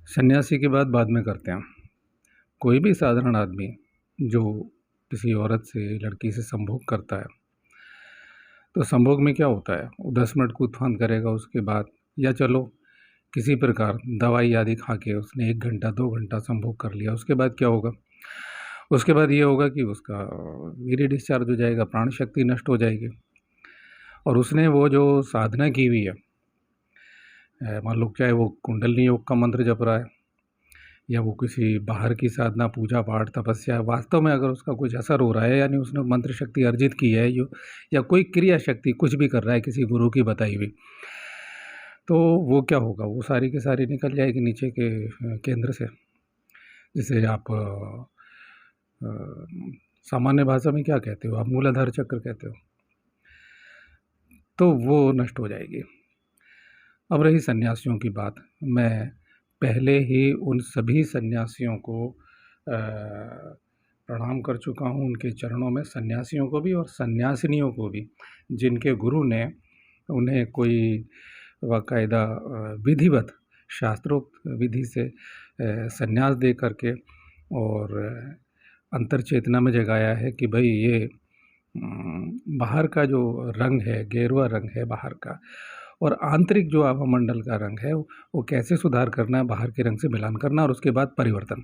सन्यासी की बात बाद में करते हैं। कोई भी साधारण आदमी जो किसी औरत से, लड़की से संभोग करता है, तो संभोग में क्या होता है, वो 10 मिनट कूद-फांद करेगा। उसके बाद या चलो किसी प्रकार दवाई आदि खा के उसने 1 घंटा 2 घंटा संभोग कर लिया। उसके बाद क्या होगा? उसके बाद ये होगा कि उसका वीर्य डिस्चार्ज हो जाएगा, प्राण शक्ति नष्ट हो जाएगी। और उसने वो जो साधना की हुई है, मान लो चाहे वो कुंडलिनी योग का मंत्र जप रहा है या वो किसी बाहर की साधना, पूजा पाठ, तपस्या, वास्तव में अगर उसका कुछ असर हो रहा है, यानी उसने मंत्र शक्ति अर्जित की है यो, या कोई क्रिया शक्ति कुछ भी कर रहा है किसी गुरु की बताई हुई, तो वो क्या होगा, वो सारी की सारी निकल जाएगी नीचे के केंद्र से, जिसे आप सामान्य भाषा में क्या कहते हो, आप मूलाधार चक्र कहते हो, तो वो नष्ट हो जाएगी। अब रही सन्यासियों की बात, मैं पहले ही उन सभी सन्यासियों को प्रणाम कर चुका हूँ, उनके चरणों में, सन्यासियों को भी और सन्यासिनियों को भी, जिनके गुरु ने उन्हें कोई बाकायदा विधिवत शास्त्रोक्त विधि से संन्यास दे करके और अंतर चेतना में जगाया है कि भाई ये बाहर का जो रंग है, गेरुआ रंग है बाहर का, और आंतरिक जो आभामंडल का रंग है वो कैसे सुधार करना है, बाहर के रंग से मिलान करना, और उसके बाद परिवर्तन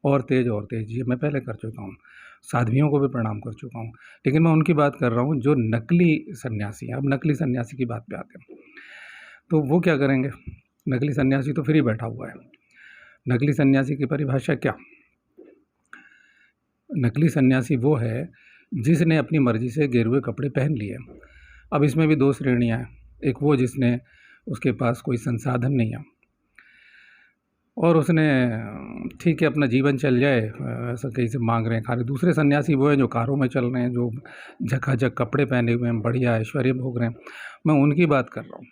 और तेज ये मैं पहले कर चुका हूँ। साध्वियों को भी प्रणाम कर चुका हूँ, लेकिन मैं उनकी बात कर रहा हूँ जो नकली सन्यासी हैं। अब नकली सन्यासी की बात पे आते हैं, तो वो क्या करेंगे? नकली सन्यासी तो फ्री बैठा हुआ है। नकली सन्यासी की परिभाषा क्या? नकली सन्यासी वो है जिसने अपनी मर्जी से गेरुए कपड़े पहन लिए। अब इसमें भी 2 श्रेणियाँ हैं। एक वो जिसने, उसके पास कोई संसाधन नहीं है और उसने ठीक है अपना जीवन चल जाए, ऐसा कहीं से मांग रहे हैं, खा रहे। दूसरे सन्यासी वो हैं जो कारों में चल रहे हैं, जो झकाझक कपड़े पहने हुए हैं, बढ़िया ऐश्वर्य भोग रहे हैं। मैं उनकी बात कर रहा हूँ।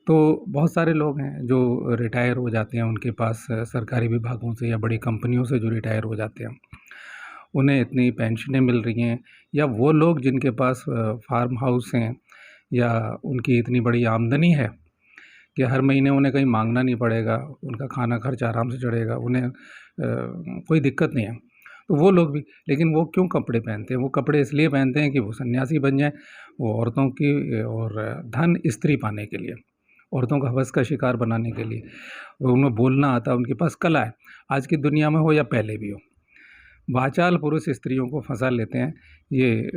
तो बहुत सारे लोग हैं जो रिटायर हो जाते हैं, उनके पास सरकारी विभागों से या बड़ी कंपनियों से जो रिटायर हो जाते हैं, उन्हें इतनी पेंशनें मिल रही हैं, या वो लोग जिनके पास फार्म हाउस हैं या उनकी इतनी बड़ी आमदनी है कि हर महीने उन्हें कहीं मांगना नहीं पड़ेगा, उनका खाना खर्च आराम से चढ़ेगा, उन्हें कोई दिक्कत नहीं है, तो वो लोग भी। लेकिन वो क्यों कपड़े पहनते हैं? वो कपड़े इसलिए पहनते हैं कि वो सन्यासी बन जाएं, वो औरतों की और धन स्त्री पाने के लिए, औरतों का हवस का शिकार बनाने के लिए। उन्हें बोलना आता है, उनके पास कला है, आज की दुनिया में हो या पहले भी हो। वाचाल पुरुष स्त्रियों को फंसा लेते हैं, ये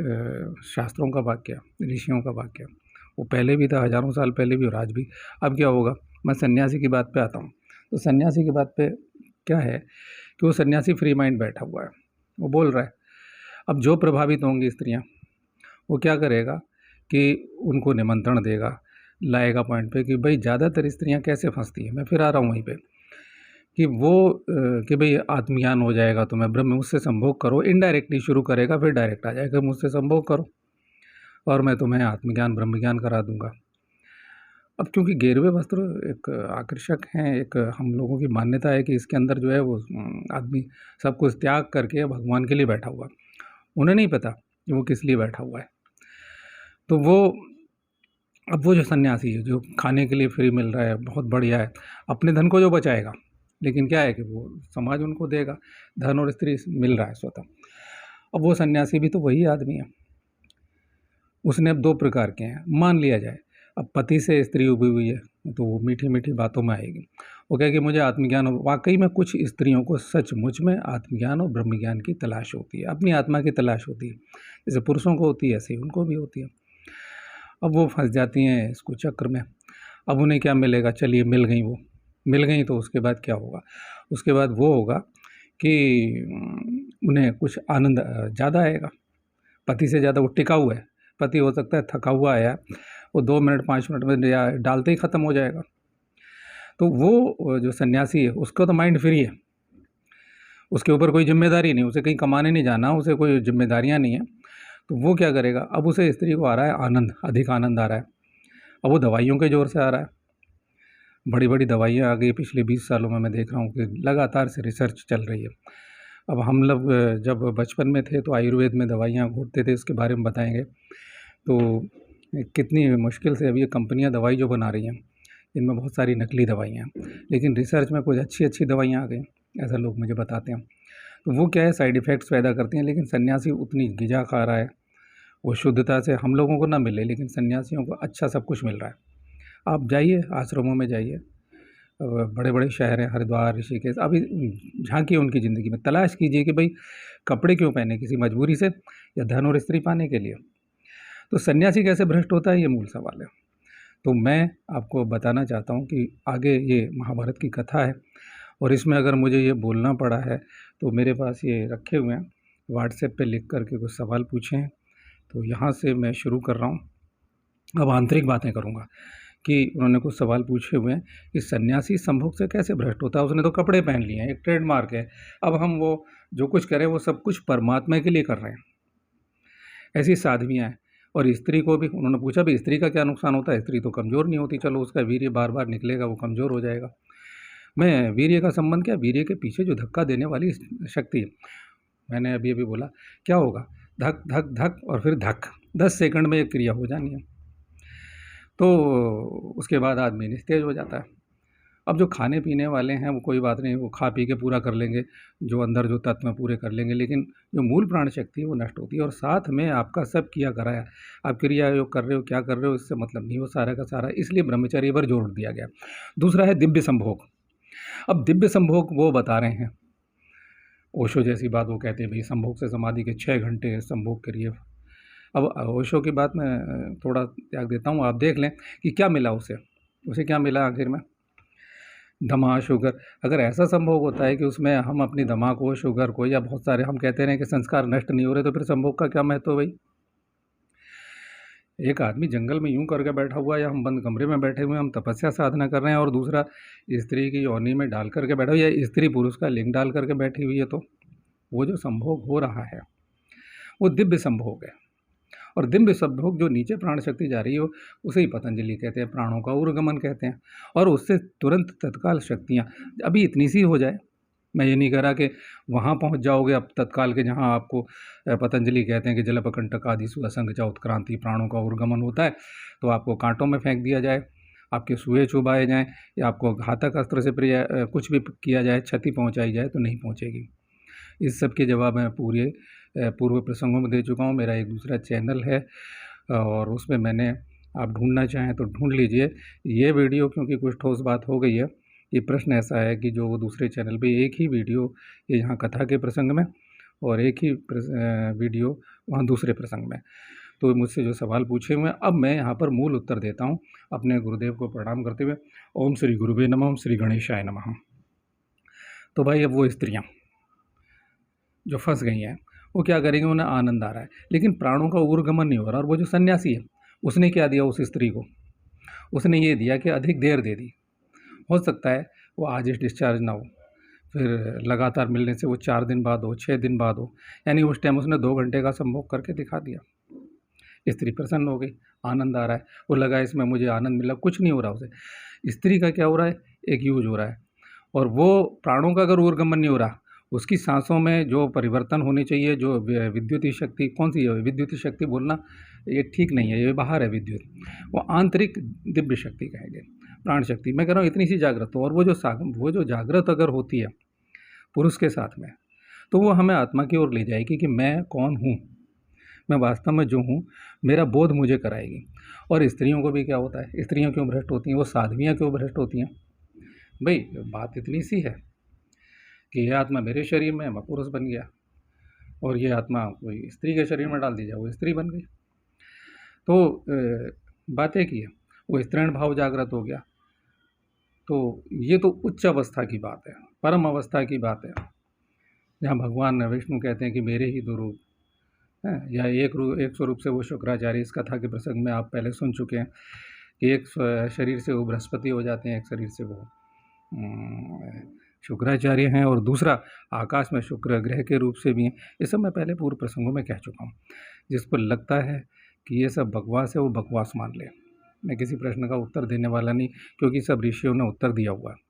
शास्त्रों का वाक्य, ऋषियों का वाक्य। वो पहले भी था, हज़ारों साल पहले भी और आज भी। अब क्या होगा? मैं सन्यासी की बात पे आता हूँ। तो सन्यासी की बात पे क्या है कि वो सन्यासी फ्री माइंड बैठा हुआ है, वो बोल रहा है। अब जो प्रभावित होंगी स्त्रियाँ, वो क्या करेगा कि उनको निमंत्रण देगा, लाएगा पॉइंट पे कि भाई ज़्यादातर स्त्रियाँ कैसे फंसती हैं। मैं फिर आ रहा हूँ वहीं पे कि वो कि भाई आत्मज्ञान हो जाएगा तुम्हें, ब्रह्म मुझसे संभोग करो। इनडायरेक्टली शुरू करेगा, फिर डायरेक्ट आ जाएगा, मुझसे संभोग करो और मैं तुम्हें आत्मज्ञान ब्रह्म ज्ञान करा दूंगा। अब क्योंकि गेरुए वस्त्र एक आकर्षक हैं, एक हम लोगों की मान्यता है कि इसके अंदर जो है वो आदमी सब कुछ त्याग करके भगवान के लिए बैठा हुआ। उन्हें नहीं पता कि वो किस लिए बैठा हुआ है। तो वो, अब वो जो सन्यासी है जो खाने के लिए फ्री मिल रहा है, बहुत बढ़िया है, अपने धन को जो बचाएगा, लेकिन क्या है कि वो समाज उनको देगा, धन और स्त्री मिल रहा है स्वतः। अब वो सन्यासी भी तो वही आदमी है। उसने अब 2 प्रकार के हैं, मान लिया जाए। अब पति से स्त्री उभी हुई है तो वो मीठी मीठी बातों में आएगी, वो कहेगी मुझे आत्मज्ञान हो। वाकई में कुछ स्त्रियों को सचमुच में आत्मज्ञान और ब्रह्म ज्ञान की तलाश होती है, अपनी आत्मा की तलाश होती है। जैसे पुरुषों को होती है ऐसे ही उनको भी होती है। अब वो फंस जाती हैं इस चक्र में। अब उन्हें क्या मिलेगा? चलिए मिल गई, वो मिल गई तो उसके बाद क्या होगा? उसके बाद वो होगा कि उन्हें कुछ आनंद ज़्यादा आएगा। पति से ज़्यादा वो टिकाऊ है। पति हो सकता है थका हुआ आया, वो 2 मिनट 5 मिनट में डालते ही ख़त्म हो जाएगा। तो वो जो सन्यासी है उसका तो माइंड फ्री है, उसके ऊपर कोई जिम्मेदारी नहीं, उसे कहीं कमाने नहीं जाना, उसे कोई जिम्मेदारियाँ नहीं है। तो वो क्या करेगा? अब उसे स्त्री को आ रहा है आनंद, अधिक आनंद आ रहा है। अब वो दवाइयों के ज़ोर से आ रहा है, बड़ी बड़ी दवाइयाँ आ गई पिछले 20 सालों में। मैं देख रहा हूँ कि लगातार से रिसर्च चल रही है। अब हम लोग जब बचपन में थे तो आयुर्वेद में दवाइयाँ घोटते थे, उसके बारे में बताएंगे। तो कितनी मुश्किल से अब ये कंपनियाँ दवाई जो बना रही हैं, इनमें बहुत सारी नकली दवाइयाँ हैं, लेकिन रिसर्च में कुछ अच्छी अच्छी दवाइयाँ आ गई, ऐसा लोग मुझे बताते हैं। तो वो क्या है, साइड इफ़ेक्ट्स पैदा करती हैं। लेकिन सन्यासी उतनी ग़िज़ा खा रहा है, वो शुद्धता से हम लोगों को ना मिले, लेकिन सन्यासियों को अच्छा सब कुछ मिल रहा है। आप जाइए, आश्रमों में जाइए, बड़े बड़े शहर हैं, हरिद्वार, ऋषिकेश, अभी झांकिए उनकी ज़िंदगी में, तलाश कीजिए कि भाई कपड़े क्यों पहने, किसी मजबूरी से या धन और स्त्री पाने के लिए। तो सन्यासी कैसे भ्रष्ट होता है, ये मूल सवाल है। तो मैं आपको बताना चाहता हूँ कि आगे ये महाभारत की कथा है, और इसमें अगर मुझे ये बोलना पड़ा है तो मेरे पास ये रखे हुए हैं, व्हाट्सएप पे लिख कर के कुछ सवाल पूछे हैं, तो यहाँ से मैं शुरू कर रहा हूँ। अब आंतरिक बातें करूँगा कि उन्होंने कुछ सवाल पूछे हुए हैं कि सन्यासी संभोग से कैसे भ्रष्ट होता है। उसने तो कपड़े पहन लिए हैं, एक ट्रेडमार्क है, अब हम वो जो कुछ करें वो सब कुछ परमात्मा के लिए कर रहे हैं। ऐसी साध्वियाँ हैं। और स्त्री को भी उन्होंने पूछा भी स्त्री का क्या नुकसान होता है, स्त्री तो कमज़ोर नहीं होती, चलो उसका वीर्य बार बार निकलेगा, वो कमज़ोर हो जाएगा। मैं वीर्य का संबंध क्या, वीर्य के पीछे जो धक्का देने वाली शक्ति है, मैंने अभी अभी बोला क्या होगा, धक धक धक और फिर धक, 10 सेकंड में एक क्रिया हो जानी है। तो उसके बाद आदमी निस्तेज हो जाता है। अब जो खाने पीने वाले हैं वो कोई बात नहीं, वो खा पी के पूरा कर लेंगे, जो अंदर जो तत्व हैं पूरे कर लेंगे, लेकिन जो मूल प्राण शक्ति है वो नष्ट होती है। और साथ में आपका सब किया कराया, आप क्रिया योग कर रहे हो, क्या कर रहे हो, इससे मतलब नहीं, वो सारा का सारा, इसलिए ब्रह्मचर्य पर जोर दिया गया। दूसरा है दिव्य संभोग। अब दिव्य संभोग वो बता रहे हैं, ओशो जैसी बात वो कहते हैं भाई संभोग से समाधि के 6 घंटे संभोग करिए। अब ओशो की बात मैं थोड़ा त्याग देता हूँ, आप देख लें कि क्या मिला उसे क्या मिला आखिर में, दमा, शुगर। अगर ऐसा संभोग होता है कि उसमें हम अपनी दमा को, शुगर को, या बहुत सारे हम कहते हैं कि संस्कार नष्ट नहीं हो रहे, तो फिर संभोग का क्या महत्व भाई। एक आदमी जंगल में यूं करके बैठा हुआ है, या हम बंद कमरे में बैठे हुए हैं, हम तपस्या साधना कर रहे हैं, और दूसरा स्त्री की योनि में डाल करके बैठा हुआ, या स्त्री पुरुष का लिंग डाल करके बैठी हुई है, तो वो जो संभोग हो रहा है वो दिव्य संभोग है। और दिव्य संभोग जो नीचे प्राण शक्ति जा रही है उसे ही पतंजलि कहते हैं, प्राणों का उर्गमन कहते हैं। और उससे तुरंत तत्काल शक्तियाँ अभी इतनी सी हो जाए, मैं ये नहीं कह रहा कि वहाँ पहुँच जाओगे अब तत्काल के, जहाँ आपको पतंजलि कहते हैं कि जलपकंटकादिषु असंग च उत्क्रांति, प्राणों का उर्गमन होता है, तो आपको कांटों में फेंक दिया जाए, आपके सुए चुभाए जाएँ, या आपको घातक अस्त्र से कुछ भी किया जाए, क्षति पहुँचाई जाए, तो नहीं पहुँचेगी। इस सब के जवाब मैं पूरे पूर्व प्रसंगों में दे चुका हूँ। मेरा एक दूसरा चैनल है और उसमें मैंने, आप ढूंढना चाहें तो ढूंढ लीजिए। ये वीडियो क्योंकि कुछ ठोस बात हो गई है, ये प्रश्न ऐसा है कि जो दूसरे चैनल पे एक ही वीडियो ये यहाँ कथा के प्रसंग में, और एक ही वीडियो वहाँ दूसरे प्रसंग में, तो मुझसे जो सवाल पूछे हुए हैं, अब मैं यहाँ पर मूल उत्तर देता हूँ अपने गुरुदेव को प्रणाम करते हुए। ओम श्री गुरुवे नमः, ओम श्री गणेशाय नमः। तो भाई अब वो स्त्रियाँ जो फंस गई हैं वो क्या करेंगे, उन्हें आनंद आ रहा है लेकिन प्राणों का ऊर्गमन नहीं हो रहा। और वो जो सन्यासी है उसने क्या दिया उस स्त्री को, उसने ये दिया कि अधिक देर दे दी। हो सकता है वो आज ही डिस्चार्ज ना हो, फिर लगातार मिलने से वो 4 दिन बाद हो, 6 दिन बाद हो, यानी उस टाइम उसने 2 घंटे का संभोग करके दिखा दिया। स्त्री प्रसन्न हो गई, आनंद आ रहा है, वो लगा इसमें मुझे आनंद मिला, कुछ नहीं हो रहा उसे। स्त्री का क्या हो रहा है, एक यूज हो रहा है। और वो प्राणों का अगर ऊर्गमन नहीं हो रहा, उसकी सांसों में जो परिवर्तन होने चाहिए, जो विद्युतीय शक्ति, कौन सी है विद्युतीय शक्ति बोलना, ये ठीक नहीं है, ये बाहर है विद्युत, वो आंतरिक दिव्य शक्ति कहेंगे, प्राण शक्ति। मैं कह रहा हूँ इतनी सी जागृत हो, और वो जो जागृत अगर होती है पुरुष के साथ में, तो वो हमें आत्मा की ओर ले जाएगी कि मैं कौन हूँ, मैं वास्तव में जो हूँ, मेरा बोध मुझे कराएगी। और स्त्रियों को भी क्या होता है, स्त्रियाँ क्यों भ्रष्ट होती हैं, वो साध्वियाँ क्यों भ्रष्ट होती हैं भाई। बात इतनी सी है कि ये आत्मा मेरे शरीर में, मैं पुरुष बन गया, और ये आत्मा कोई स्त्री के शरीर में डाल दी जाए, वो स्त्री बन गई। तो बात एक ही है, वो स्त्रीण भाव जागृत हो गया। तो ये तो उच्च अवस्था की बात है, परम अवस्था की बात है, जहाँ भगवान विष्णु कहते हैं कि मेरे ही दो रूप हैं, या एक स्वरूप से वो शुक्राचार्य, इस कथा के प्रसंग में आप पहले सुन चुके हैं कि एक शरीर से वो बृहस्पति हो जाते हैं, एक शरीर से वो शुक्राचार्य हैं, और दूसरा आकाश में शुक्र ग्रह के रूप से भी हैं। ये सब मैं पहले पूर्व प्रसंगों में कह चुका हूँ। जिसको लगता है कि ये सब बकवास है, वो बकवास मान ले। मैं किसी प्रश्न का उत्तर देने वाला नहीं, क्योंकि सब ऋषियों ने उत्तर दिया हुआ है।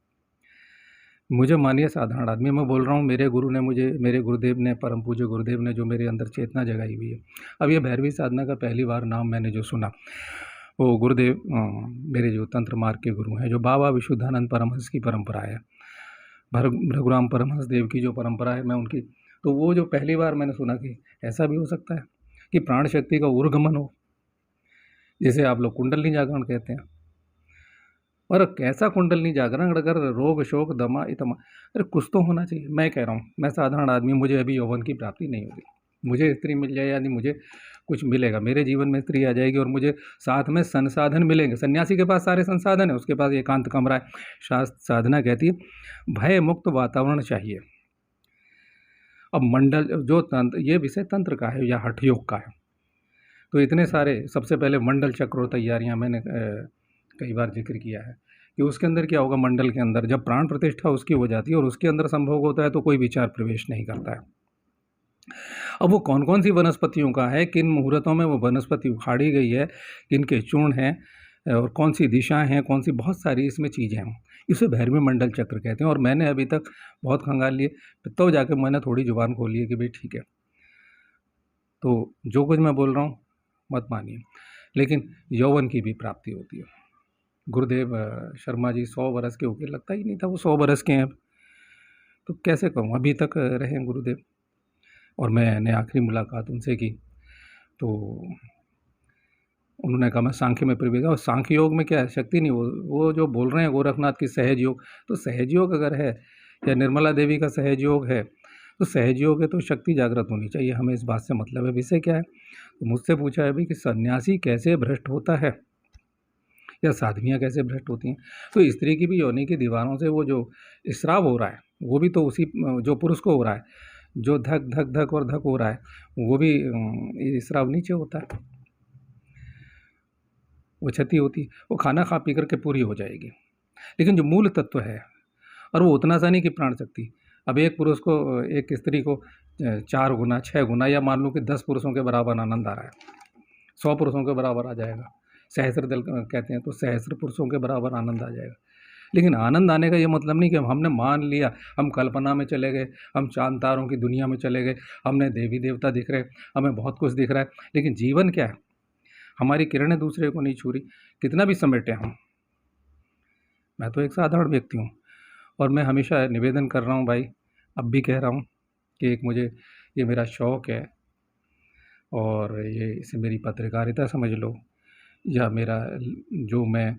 मुझे मानिए साधारण आदमी मैं बोल रहा हूँ, मेरे गुरु ने मुझे, मेरे गुरुदेव ने, परम पूज्य गुरुदेव ने जो मेरे अंदर चेतना जगाई हुई है। अब ये भैरवी साधना का पहली बार नाम मैंने जो सुना, वो गुरुदेव मेरे जो तंत्र मार्ग के गुरु हैं, जो बाबा विशुद्धानंद परमहंस की परंपरा है, भृगुराम परमहंस देव की जो परंपरा है, मैं उनकी, तो वो जो पहली बार मैंने सुना कि ऐसा भी हो सकता है कि प्राण शक्ति का उर्गमन हो, जिसे आप लोग कुंडलिनी जागरण कहते हैं। और कैसा कुंडलिनी जागरण, अगर रोग शोक दमा इतमा, अरे कुछ तो होना चाहिए। मैं कह रहा हूँ, मैं साधारण आदमी, मुझे अभी यौवन की प्राप्ति नहीं होगी, मुझे स्त्री मिल जाए या नहीं, मुझे कुछ मिलेगा, मेरे जीवन में स्त्री आ जाएगी और मुझे साथ में संसाधन मिलेंगे। सन्यासी के पास सारे संसाधन है, उसके पास एकांत कमरा है। शास्त्र साधना कहती है भय मुक्त वातावरण चाहिए। अब मंडल जो तंत्र, ये विषय तंत्र का है या हठ योग का है, तो इतने सारे, सबसे पहले मंडल चक्र और तैयारियाँ मैंने कई बार जिक्र किया है कि उसके अंदर क्या होगा। मंडल के अंदर जब प्राण प्रतिष्ठा उसकी हो जाती है और उसके अंदर संभोग होता है तो कोई विचार प्रवेश नहीं करता है। अब वो कौन कौन सी वनस्पतियों का है, किन मुहूर्तों में वो वनस्पति उखाड़ी गई है, किनके चूर्ण हैं और कौन सी दिशाएं हैं, कौन सी, बहुत सारी इसमें चीज़ें हैं। इसे भैरवी मंडल चक्र कहते हैं। और मैंने अभी तक बहुत खंगाल लिए, तो जाके मैंने थोड़ी जुबान खोली है कि भाई ठीक है, तो जो कुछ मैं बोल रहा हूँ मत मानिए, लेकिन यौवन की भी प्राप्ति होती है। गुरुदेव शर्मा जी 100 बरस के होके, लगता ही नहीं था वो 100 बरस के हैं, तो कैसे कहूँ, अभी तक रहे गुरुदेव। और मैंने आखिरी मुलाकात उनसे की तो उन्होंने कहा मैं सांख्य में प्रवेश, और सांख्य योग में क्या है, शक्ति नहीं, वो जो बोल रहे हैं गोरखनाथ की सहज योग, तो सहज योग अगर है या निर्मला देवी का सहज योग है, तो सहज योग है तो शक्ति जागृत होनी चाहिए, हमें इस बात से मतलब है। विषय क्या है, तो मुझसे पूछा है अभी कि सन्यासी कैसे भ्रष्ट होता है या साध्वियाँ कैसे भ्रष्ट होती हैं। तो स्त्री की भी योनि की दीवारों से वो जो स्राव हो रहा है, वो भी तो उसी जो पुरुष को हो रहा है, जो धक धक धक और धक हो रहा है, वो भी स्राव नीचे होता है, वो क्षति होती है, वो खाना खा पी करके पूरी हो जाएगी। लेकिन जो मूल तत्व है, और वो उतना सा नहीं कि प्राण शक्ति, अब एक पुरुष को, एक स्त्री को 4 गुना 6 गुना, या मान लो कि 10 पुरुषों के बराबर आनंद आ रहा है, 100 पुरुषों के बराबर आ जाएगा, सहस्र दल कहते हैं, तो सहस्र पुरुषों के बराबर आनंद आ जाएगा। लेकिन आनंद आने का ये मतलब नहीं कि हमने मान लिया, हम कल्पना में चले गए, हम चांद तारों की दुनिया में चले गए, हमने देवी देवता दिख रहे, हमें बहुत कुछ दिख रहा है, लेकिन जीवन क्या है, हमारी किरणें दूसरे को नहीं छू रही, कितना भी समेटे हम। मैं तो एक साधारण व्यक्ति हूँ, और मैं हमेशा निवेदन कर रहा हूँ भाई, अब भी कह रहा हूँ कि एक मुझे, ये मेरा शौक़ है, और ये इसे मेरी पत्रकारिता समझ लो, या मेरा जो मैं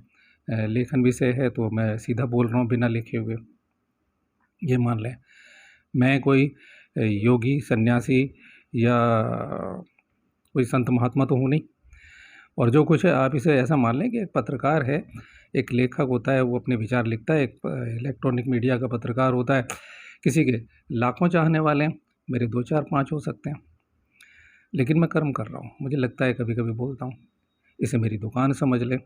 लेखन विषय है, तो मैं सीधा बोल रहा हूँ बिना लिखे हुए, ये मान लें। मैं कोई योगी सन्यासी या कोई संत महात्मा तो हूँ नहीं, और जो कुछ है आप इसे ऐसा मान लें कि एक पत्रकार है, एक लेखक होता है, वो अपने विचार लिखता है, एक इलेक्ट्रॉनिक मीडिया का पत्रकार होता है, किसी के लाखों चाहने वाले हैं, मेरे 2 4 5 हो सकते हैं, लेकिन मैं कर्म कर रहा हूँ। मुझे लगता है कभी कभी बोलता हूँ, इसे मेरी दुकान समझ ले।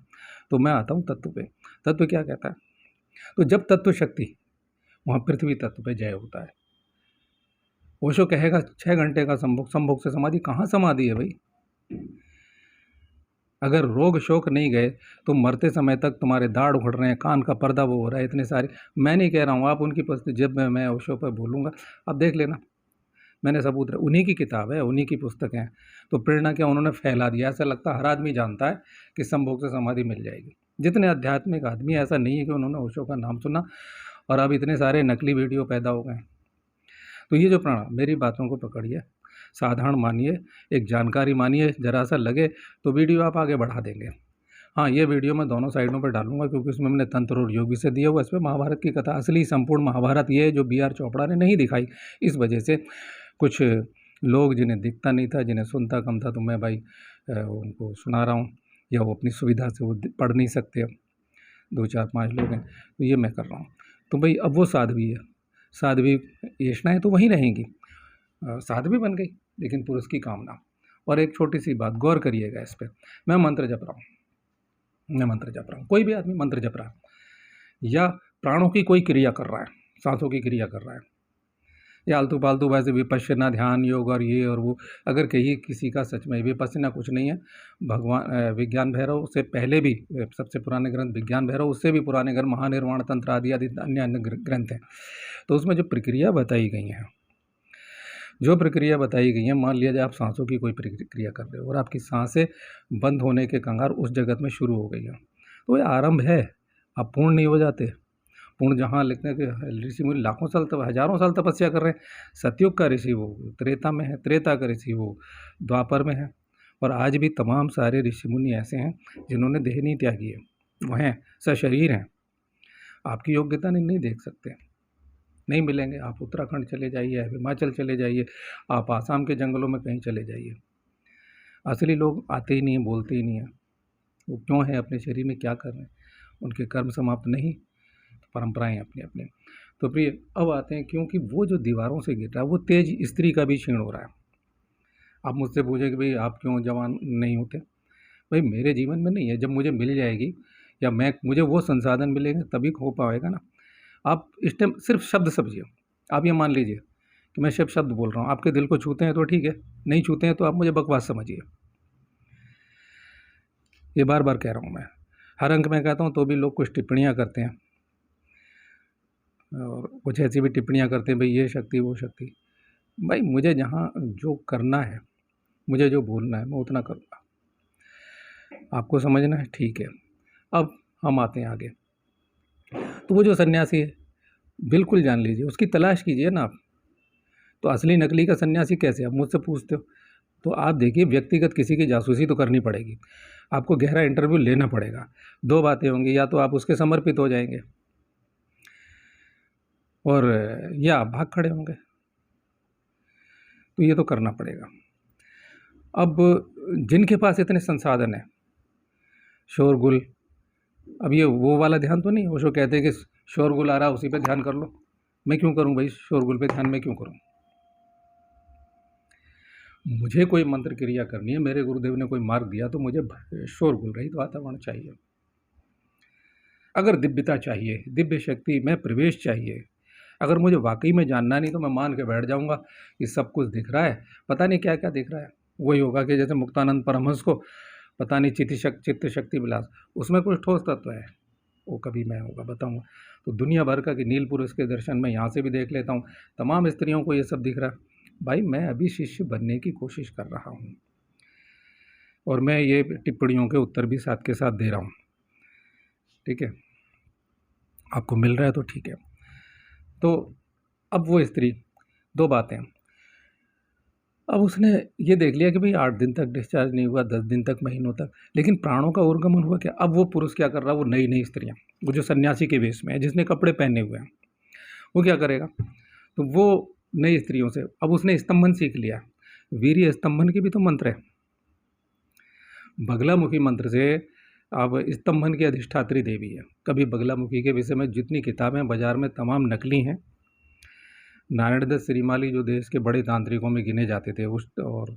तो मैं आता हूँ तत्व पे। तत्व क्या कहता है, तो जब तत्व शक्ति, वहाँ पृथ्वी तत्व पे जय होता है। ओशो कहेगा 6 घंटे का संभोग, संभोग से समाधि, कहाँ समाधि है भाई। अगर रोग शोक नहीं गए तो मरते समय तक तुम्हारे दाढ़ उखड़ रहे हैं, कान का पर्दा वो हो रहा है, इतने सारे, मैं नहीं कह रहा हूँ, आप उनकी पुस्तक, जब मैं ओशो पर बोलूँगा आप देख लेना, मैंने सबूत, उन्हीं की किताब है, उन्हीं की पुस्तक है। तो प्रेरणा क्या उन्होंने फैला दिया, ऐसा लगता है हर आदमी जानता है कि संभोग से समाधि मिल जाएगी। जितने आध्यात्मिक आदमी, ऐसा नहीं है कि उन्होंने ओशो का नाम सुना, और अब इतने सारे नकली वीडियो पैदा हो गए। तो ये जो प्राण, मेरी बातों को पकड़िए, साधारण मानिए, एक जानकारी मानिए, ज़रा सा लगे तो वीडियो आप आगे बढ़ा देंगे। हाँ, ये वीडियो मैं दोनों साइडों पर डालूंगा, क्योंकि उसमें मैंने तंत्र और योग से दिया हुआ, इसमें महाभारत की कथा, असली संपूर्ण महाभारत ये है जो B.R. चोपड़ा ने नहीं दिखाई। इस वजह से कुछ लोग जिन्हें दिखता नहीं था, जिन्हें सुनता कम था, तो मैं भाई उनको सुना रहा हूँ, या वो अपनी सुविधा से वो पढ़ नहीं सकते, 2 4 5 लोग हैं, तो ये मैं कर रहा हूँ। तो भाई अब वो साध्वी है, साध्वी येषणाएँ तो वहीं रहेंगी, साध्वी बन गई, लेकिन पुरुष की कामना। और एक छोटी सी बात गौर करिएगा इस पर, मैं मंत्र जप रहा हूँ, मैं मंत्र जप रहा हूँ, कोई भी आदमी मंत्र जप रहा है, या प्राणों की कोई क्रिया कर रहा है, सांसों की क्रिया कर रहा है, या आलतू फालतू वैसे विपश्यना ध्यान योग और ये और वो, अगर कहीं किसी का सच में विपश्यना कुछ नहीं है, भगवान विज्ञान भैरव से पहले भी, सबसे पुराने ग्रंथ विज्ञान भैरव, उससे भी पुराने ग्रंथ महानिर्वाण तंत्र आदि आदि अन्य अन्य ग्रंथ हैं, तो उसमें जो प्रक्रिया बताई गई हैं, जो प्रक्रिया बताई गई है, मान लिया जाए आप सांसों की कोई प्रक्रिया कर रहे हो और आपकी सांसें बंद होने के कगार उस जगत में शुरू हो गई हैं, तो ये आरंभ है, आप पूर्ण नहीं हो जाते। पूर्ण जहाँ लिखते हैं कि ऋषि मुनि लाखों साल तक, हजारों साल तपस्या कर रहे हैं। सतयुग का ऋषि वो त्रेता में है, त्रेता का ऋषि वो द्वापर में है, और आज भी तमाम सारे ऋषि मुनि ऐसे हैं जिन्होंने देह नहीं त्यागी है, वो हैं, सशरीर हैं। आपकी योग्यता नहीं देख सकते, नहीं मिलेंगे। आप उत्तराखंड चले जाइए, हिमाचल चले जाइए, आप आसाम के जंगलों में कहीं चले जाइए, असली लोग आते ही नहीं हैं, बोलते ही नहीं हैं। वो क्यों हैं, अपने शरीर में क्या कर रहे हैं, उनके कर्म समाप्त नहीं, परंपराएं अपने अपने। तो प्रिय, अब आते हैं, क्योंकि वो जो दीवारों से गिर रहा है वो तेज स्त्री का भी क्षीण हो रहा है। आप मुझसे पूछे कि भाई आप क्यों जवान नहीं होते, भाई मेरे जीवन में नहीं है, जब मुझे मिल जाएगी या मुझे वो संसाधन मिलेंगे तभी हो पाएगा ना। आप इस टाइम सिर्फ शब्द समझिए, आप ये मान लीजिए कि मैं सिर्फ शब्द बोल रहा हूँ, आपके दिल को छूते हैं तो ठीक है, नहीं छूते हैं तो आप मुझे बकवास समझिए। ये बार बार कह रहा हूँ मैं, हर अंक में कहता हूँ तो भी लोग कुछ टिप्पणियाँ करते हैं, और कुछ ऐसी भी टिप्पणियाँ करते हैं भाई ये शक्ति वो शक्ति। भाई मुझे जहाँ जो करना है, मुझे जो बोलना है, मैं उतना करूँगा। आपको समझना है, ठीक है। अब हम आते हैं आगे। तो वो जो सन्यासी है, बिल्कुल जान लीजिए, उसकी तलाश कीजिए ना आप। तो असली नकली का सन्यासी कैसे, आप मुझसे पूछते हो, तो आप देखिए, व्यक्तिगत किसी की जासूसी तो करनी पड़ेगी, आपको गहरा इंटरव्यू लेना पड़ेगा। दो बातें होंगी, या तो आप उसके समर्पित हो जाएंगे और या आप भाग खड़े होंगे, तो ये तो करना पड़ेगा। अब जिनके पास इतने संसाधन हैं, शोरगुल, अब ये वो वाला ध्यान तो नहीं, वो जो कहते हैं कि शोरगुल आ रहा उसी पे ध्यान कर लो। मैं क्यों करूं भाई शोरगुल पे ध्यान, मैं क्यों करूं? मुझे कोई मंत्र क्रिया करनी है, मेरे गुरुदेव ने कोई मार्ग दिया, तो मुझे शोरगुल रहित वातावरण चाहिए। अगर दिव्यता चाहिए, दिव्य शक्ति में प्रवेश चाहिए, अगर मुझे वाकई में जानना नहीं, तो मैं मान के बैठ जाऊंगा कि सब कुछ दिख रहा है, पता नहीं क्या क्या दिख रहा है। वही होगा कि जैसे मुक्तानंद परमहंस को पता नहीं चित्त शक्ति विलास, उसमें कुछ ठोस तत्व है, वो कभी मैं होगा बताऊंगा। तो दुनिया भर का कि नील पुरुष के दर्शन में यहाँ से भी देख लेता हूँ, तमाम स्त्रियों को ये सब दिख रहा है। भाई मैं अभी शिष्य बनने की कोशिश कर रहा हूँ, और मैं ये टिप्पणियों के उत्तर भी साथ के साथ दे रहा हूँ, ठीक है। आपको मिल रहा है तो ठीक है। तो अब वो स्त्री, दो बातें, अब उसने ये देख लिया कि भाई 8 दिन तक डिस्चार्ज नहीं हुआ, 10 दिन तक, महीनों तक, लेकिन प्राणों का उर्गमन हुआ क्या? अब वो पुरुष क्या कर रहा है, वो नई नई स्त्रियाँ, वो जो सन्यासी के वेश में है, जिसने कपड़े पहने हुए हैं, वो क्या करेगा? तो वो नई स्त्रियों से, अब उसने स्तंभन सीख लिया। वीर्य स्तंभन की भी तो मंत्र है, बगलामुखी मंत्र से। अब स्तंभन की अधिष्ठात्री देवी है। कभी बगलामुखी के विषय में जितनी किताबें बाजार में तमाम नकली हैं। नारायण दत्त श्रीमाली जो देश के बड़े तांत्रिकों में गिने जाते थे उस, और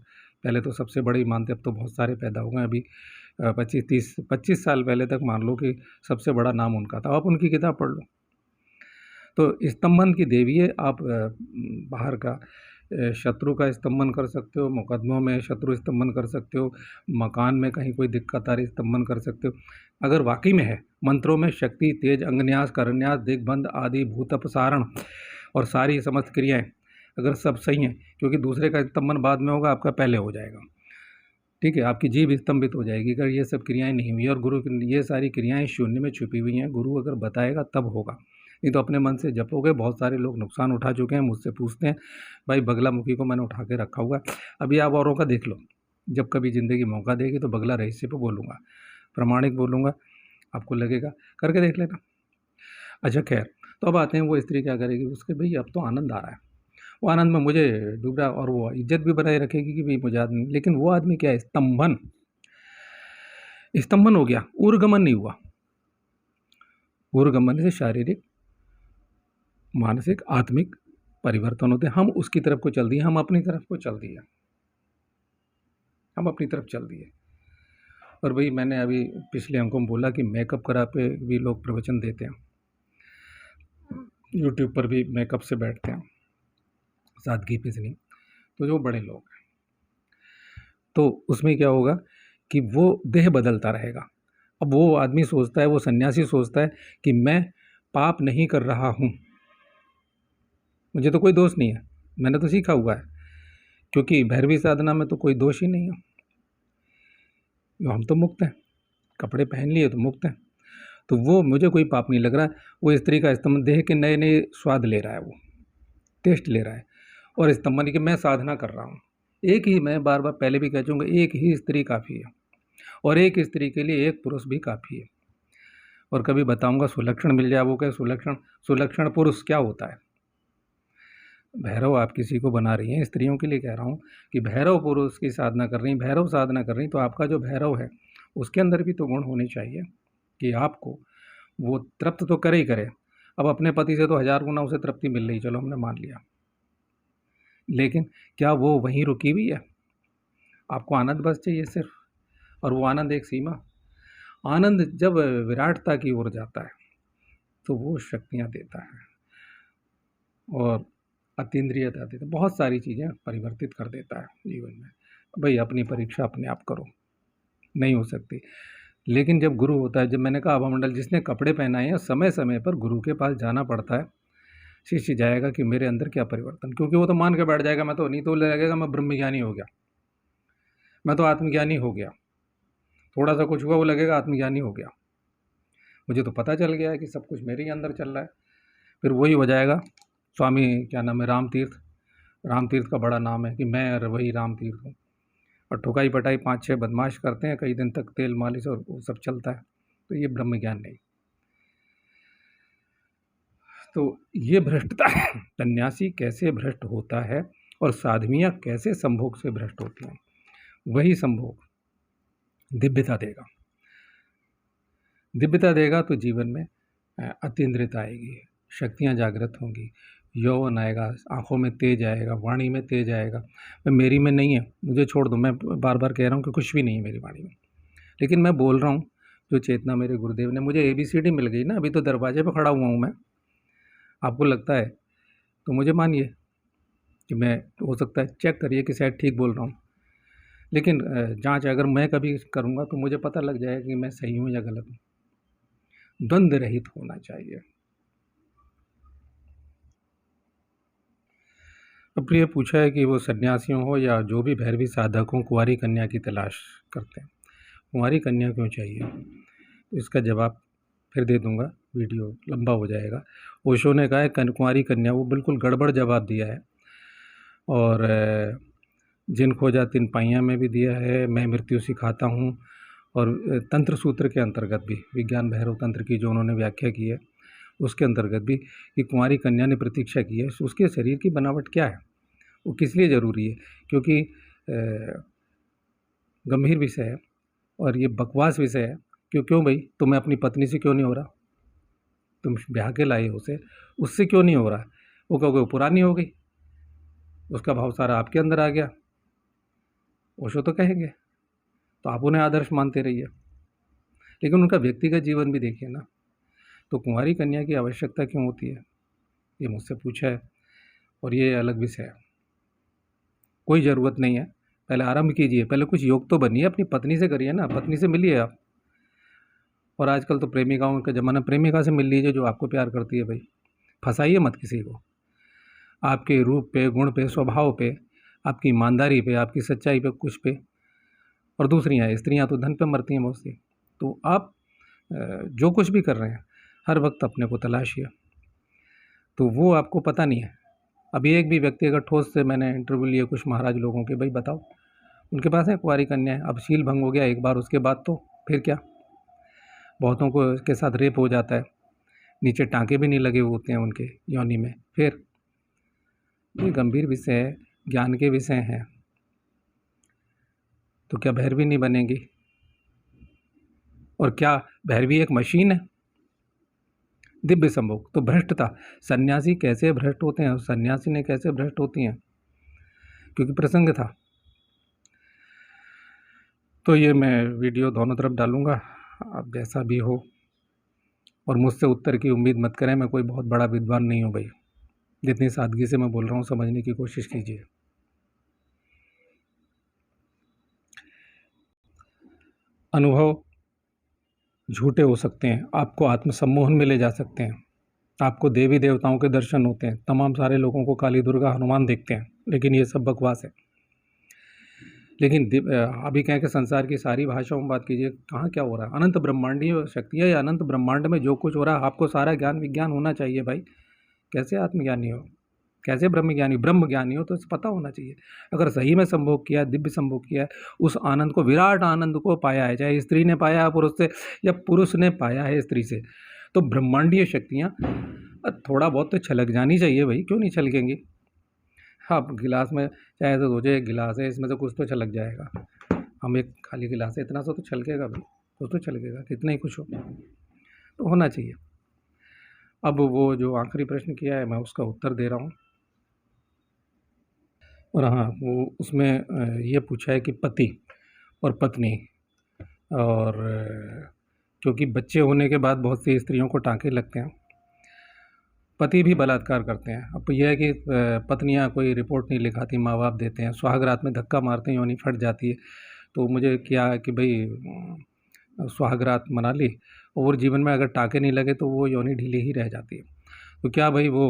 पहले तो सबसे बड़े ही मानते, अब तो बहुत सारे पैदा हो गए। अभी 25 साल पहले तक मान लो कि सबसे बड़ा नाम उनका था। आप उनकी किताब पढ़ लो। तो स्तंभन की देवी है। आप बाहर का शत्रु का स्तंभन कर सकते हो, मुकदमों में शत्रु स्तंभन कर सकते हो, मकान में कहीं कोई दिक्कत आ रही स्तंभन कर सकते हो। अगर वाकई में है, मंत्रों में शक्ति, तेज, अंगन्यास, करन्यास, दिग्बंध आदि, भूतपसारण और सारी समस्त क्रियाएं अगर सब सही हैं, क्योंकि दूसरे का स्तंभन बाद में होगा, आपका पहले हो जाएगा, ठीक है। आपकी जीभ स्तंभित हो जाएगी अगर ये सब क्रियाएं नहीं हुई, और गुरु ये सारी क्रियाएं शून्य में छुपी हुई हैं, गुरु अगर बताएगा तब होगा, नहीं तो अपने मन से जपोगे। बहुत सारे लोग नुकसान उठा चुके हैं, मुझसे पूछते हैं भाई बगलामुखी को मैंने उठा के रखा हुआ है। अभी आप औरों का देख लो, जब कभी ज़िंदगी मौका देगी तो बगला रहस्य पे बोलूँगा, प्रामाणिक बोलूँगा, आपको लगेगा, करके देख लेना। अच्छा खैर, तो अब आते हैं वो स्त्री क्या करेगी, उसके भाई अब तो आनंद आ रहा है, वो आनंद में मुझे डूब रहा, और वो इज्जत भी बनाए रखेगी कि भाई मुझे आदमी, लेकिन वो आदमी क्या है, स्तंभन हो गया, ऊर्गमन नहीं हुआ। ऊर्गमन से शारीरिक, मानसिक, आत्मिक परिवर्तन होते हैं। हम उसकी तरफ को चल दिए, हम अपनी तरफ को चल दिए, हम अपनी तरफ चल दिए। और भाई मैंने अभी पिछले अंकों में बोला कि मेकअप करा पे भी लोग प्रवचन देते हैं, यूट्यूब पर भी मेकअप से बैठते हैं, सादगी पिसनी, तो जो बड़े लोग हैं, तो उसमें क्या होगा कि वो देह बदलता रहेगा। अब वो आदमी सोचता है, वो सन्यासी सोचता है कि मैं पाप नहीं कर रहा हूँ, मुझे तो कोई दोष नहीं है, मैंने तो सीखा हुआ है, क्योंकि भैरवी साधना में तो कोई दोष ही नहीं है, हम तो मुक्त हैं, कपड़े पहन लिए तो मुक्त हैं। तो वो मुझे कोई पाप नहीं लग रहा। वो स्त्री का स्तंभ देह के नए नए स्वाद ले रहा है, वो टेस्ट ले रहा है, और स्तंभन की मैं साधना कर रहा हूँ। एक ही, मैं बार बार पहले भी कह चुका, एक ही स्त्री काफ़ी है, और एक स्त्री के लिए एक पुरुष भी काफ़ी है। और कभी बताऊंगा सुलक्षण मिल जाए, वो क्या सुलक्षण पुरुष क्या होता है। भैरव आप किसी को बना रही हैं, स्त्रियों के लिए कह रहा हूँ कि भैरव पुरुष की साधना कर रही, भैरव साधना कर रही, तो आपका जो भैरव है उसके अंदर भी तो गुण होने चाहिए कि आपको वो तृप्त तो करे ही करे। अब अपने पति से तो 1000 गुना उसे तृप्ति मिल रही, चलो हमने मान लिया, लेकिन क्या वो वहीं रुकी हुई है? आपको आनंद बस चाहिए सिर्फ, और वो आनंद एक सीमा। आनंद जब विराटता की ओर जाता है तो वो शक्तियाँ देता है और अतीन्द्रियता देता है, बहुत सारी चीज़ें परिवर्तित कर देता है जीवन में। भाई अपनी परीक्षा अपने आप करो, नहीं हो सकती। लेकिन जब गुरु होता है, जब मैंने कहा आभामंडल जिसने कपड़े पहनाए हैं, समय समय पर गुरु के पास जाना पड़ता है। शिष्य जाएगा कि मेरे अंदर क्या परिवर्तन, क्योंकि वो तो मान के बैठ जाएगा मैं तो नहीं, तो लगेगा मैं ब्रह्मज्ञानी हो गया, मैं तो आत्मज्ञानी हो गया। थोड़ा सा कुछ हुआ वो लगेगा आत्मज्ञानी हो गया, मुझे तो पता चल गया है कि सब कुछ मेरे ही अंदर चल रहा है। फिर वही हो जाएगा, स्वामी क्या नाम है, राम तीर्थ का बड़ा नाम है कि मैं वही राम तीर्थ हूँ, और ठुकाई पटाई 5-6 बदमाश करते हैं, कई दिन तक तेल मालिश और वो सब चलता है। तो ये ब्रह्म ज्ञान नहीं। तो ये भ्रष्टता सन्यासी कैसे भ्रष्ट होता है और साध्वियाँ कैसे संभोग से भ्रष्ट होती हैं। वही संभोग दिव्यता देगा, दिव्यता देगा तो जीवन में अतीन्द्रियता आएगी, शक्तियाँ जागृत होंगी, यौवन आएगा, आँखों में तेज आएगा, वाणी में तेज आएगा। मेरी में नहीं है, मुझे छोड़ दो, मैं बार बार कह रहा हूँ कि कुछ भी नहीं है मेरी वाणी में, लेकिन मैं बोल रहा हूँ जो चेतना मेरे गुरुदेव ने मुझे ABCD मिल गई ना। अभी तो दरवाजे पर खड़ा हुआ हूँ मैं, आपको लगता है तो मुझे मानिए कि मैं, हो सकता है चेक करिए कि शायद ठीक बोल रहा हूँ, लेकिन जांच अगर मैं कभी करूँगा तो मुझे पता लग जाएगा कि मैं सही हूँ या गलत हूँ। द्वंद्व रहित होना चाहिए। अब ये पूछा है कि वो सन्यासियों हो या जो भी भैरवी साधक हों, कुंवारी कन्या की तलाश करते हैं। कुंवारी कन्या क्यों चाहिए, तो इसका जवाब फिर दे दूंगा, वीडियो लंबा हो जाएगा। ओशो ने कहा है कुंवारी कन्या, वो बिल्कुल गड़बड़ जवाब दिया है, और जिन खोजा तिन पाइयाँ में भी दिया है, मैं मृत्यु सिखाता हूँ, और तंत्र सूत्र के अंतर्गत भी, विज्ञान भैरव तंत्र की जो उन्होंने व्याख्या की है उसके अंतर्गत भी, कि कुंवारी कन्या ने प्रतीक्षा की है। उसके शरीर की बनावट क्या है, वो किस लिए ज़रूरी है, क्योंकि गंभीर विषय है और ये बकवास विषय है। क्यों भाई, तुम्हें अपनी पत्नी से क्यों नहीं हो रहा, तुम ब्याह के लाए हो उसे, उससे क्यों नहीं हो रहा? वो कहोगे वो पुरानी हो गई, उसका भाव सारा आपके अंदर आ गया, ओशो तो कहेंगे। तो आप उन्हें आदर्श मानते रहिए, लेकिन उनका व्यक्तिगत जीवन भी देखिए ना। तो कुंवारी कन्या की आवश्यकता क्यों होती है, ये मुझसे पूछा है, और ये अलग विषय है, कोई ज़रूरत नहीं है। पहले आरंभ कीजिए, पहले कुछ योग तो बनिए, अपनी पत्नी से करिए ना, पत्नी से मिलिए आप। और आजकल तो प्रेमिकाओं का ज़माना, प्रेमिका से मिल लीजिए जो आपको प्यार करती है। भाई फंसाइए मत किसी को, आपके रूप पे, गुण पे, स्वभाव पे, आपकी ईमानदारी पे, आपकी सच्चाई पे, कुछ पे। और दूसरी हैं स्त्रियाँ तो धन पे मरती हैं बहुत सी। तो आप जो कुछ भी कर रहे हैं हर वक्त अपने को तलाशिए, तो वो आपको पता नहीं है। अभी एक भी व्यक्ति, अगर ठोस से मैंने इंटरव्यू लिए कुछ महाराज लोगों के, भाई बताओ उनके पास है कुंवारी कन्या है, अब शील भंग हो गया एक बार, उसके बाद तो फिर क्या, बहुतों को के साथ रेप हो जाता है, नीचे टाँके भी नहीं लगे होते हैं उनके योनि में। फिर ये गंभीर विषय है, ज्ञान के विषय हैं। तो क्या भैरवी नहीं बनेगी? और क्या भैरवी एक मशीन है? दिव्य संभोग तो भ्रष्टता, सन्यासी कैसे भ्रष्ट होते हैं और सन्यासी ने कैसे भ्रष्ट होती हैं, क्योंकि प्रसंग था। तो ये मैं वीडियो दोनों तरफ डालूंगा, आप जैसा भी हो। और मुझसे उत्तर की उम्मीद मत करें, मैं कोई बहुत बड़ा विद्वान नहीं हूँ भाई, जितनी सादगी से मैं बोल रहा हूँ समझने की कोशिश कीजिए। अनुभव झूठे हो सकते हैं, आपको आत्मसम्मोहन में ले जा सकते हैं, आपको देवी देवताओं के दर्शन होते हैं, तमाम सारे लोगों को काली दुर्गा हनुमान देखते हैं, लेकिन ये सब बकवास है। लेकिन अभी कहें कि संसार की सारी भाषाओं में बात कीजिए, कहाँ क्या हो रहा है? अनंत ब्रह्मांडीय शक्तियाँ या अनंत ब्रह्मांड में जो कुछ हो रहा है, आपको सारा ज्ञान विज्ञान होना चाहिए भाई। कैसे आत्मज्ञानी हो, कैसे ब्रह्म ज्ञानी हो, तो पता होना चाहिए। अगर सही में संभोग किया, दिव्य संभोग किया, उस आनंद को, विराट आनंद को पाया है, चाहे स्त्री ने पाया है पुरुष से या पुरुष ने पाया है स्त्री से, तो ब्रह्मांडीय शक्तियाँ थोड़ा बहुत तो छलक जानी चाहिए भाई, क्यों नहीं छलकेंगी? हाँ, गिलास में चाहे तो सोचे एक गिलास है, इसमें से कुछ तो छलक जाएगा। हम एक खाली गिलास है, इतना सा तो छलकेगा भाई, कुछ तो छलकेगा, कितना ही कुछ हो तो होना चाहिए। अब वो जो आखिरी प्रश्न किया है, मैं उसका उत्तर दे रहा हूँ। और हाँ, वो उसमें ये पूछा है कि पति और पत्नी, और क्योंकि बच्चे होने के बाद बहुत सी स्त्रियों को टाँके लगते हैं, पति भी बलात्कार करते हैं। अब यह है कि पत्नियां कोई रिपोर्ट नहीं लिखाती, माँ बाप देते हैं, सुहागरात में धक्का मारते हैं, योनि फट जाती है। तो मुझे क्या है कि भाई सुहागरात मना ली, और जीवन में अगर टाँके नहीं लगे तो वो योनि ढीली ही रह जाती है। तो क्या भाई वो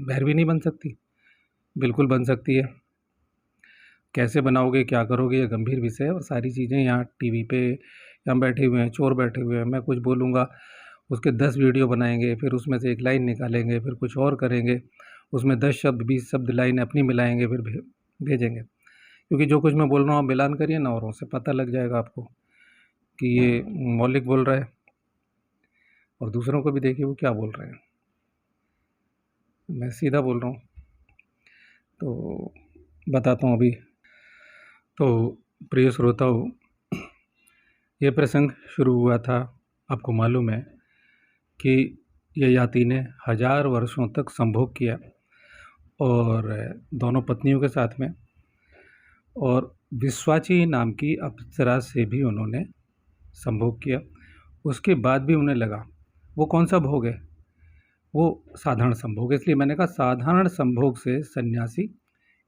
भैरवी नहीं बन सकती? बिल्कुल बन सकती है। कैसे बनाओगे, क्या करोगे, ये गंभीर विषय है। और सारी चीज़ें यहाँ टीवी पे, यहाँ बैठे हुए हैं चोर, बैठे हुए हैं, मैं कुछ बोलूँगा उसके 10 वीडियो बनाएंगे, फिर उसमें से एक लाइन निकालेंगे, फिर कुछ और करेंगे, उसमें 10 शब्द 20 शब्द लाइन अपनी मिलाएंगे, फिर भेजेंगे। क्योंकि जो कुछ मैं बोल रहा हूँ आप मिलान करिए ना, औरों से पता लग जाएगा आपको कि ये मौलिक बोल रहा है, और दूसरों को भी देखिए वो क्या बोल रहे हैं। मैं सीधा बोल रहा हूँ। तो बताता हूँ अभी। तो प्रिय श्रोताओं, ये प्रसंग शुरू हुआ था, आपको मालूम है कि ययाति ने 1000 वर्षों तक संभोग किया, और दोनों पत्नियों के साथ में, और विश्वाची नाम की अप्सरा से भी उन्होंने संभोग किया। उसके बाद भी उन्हें लगा वो कौन सा भोग है, वो साधारण संभोग है। इसलिए मैंने कहा साधारण संभोग से सन्यासी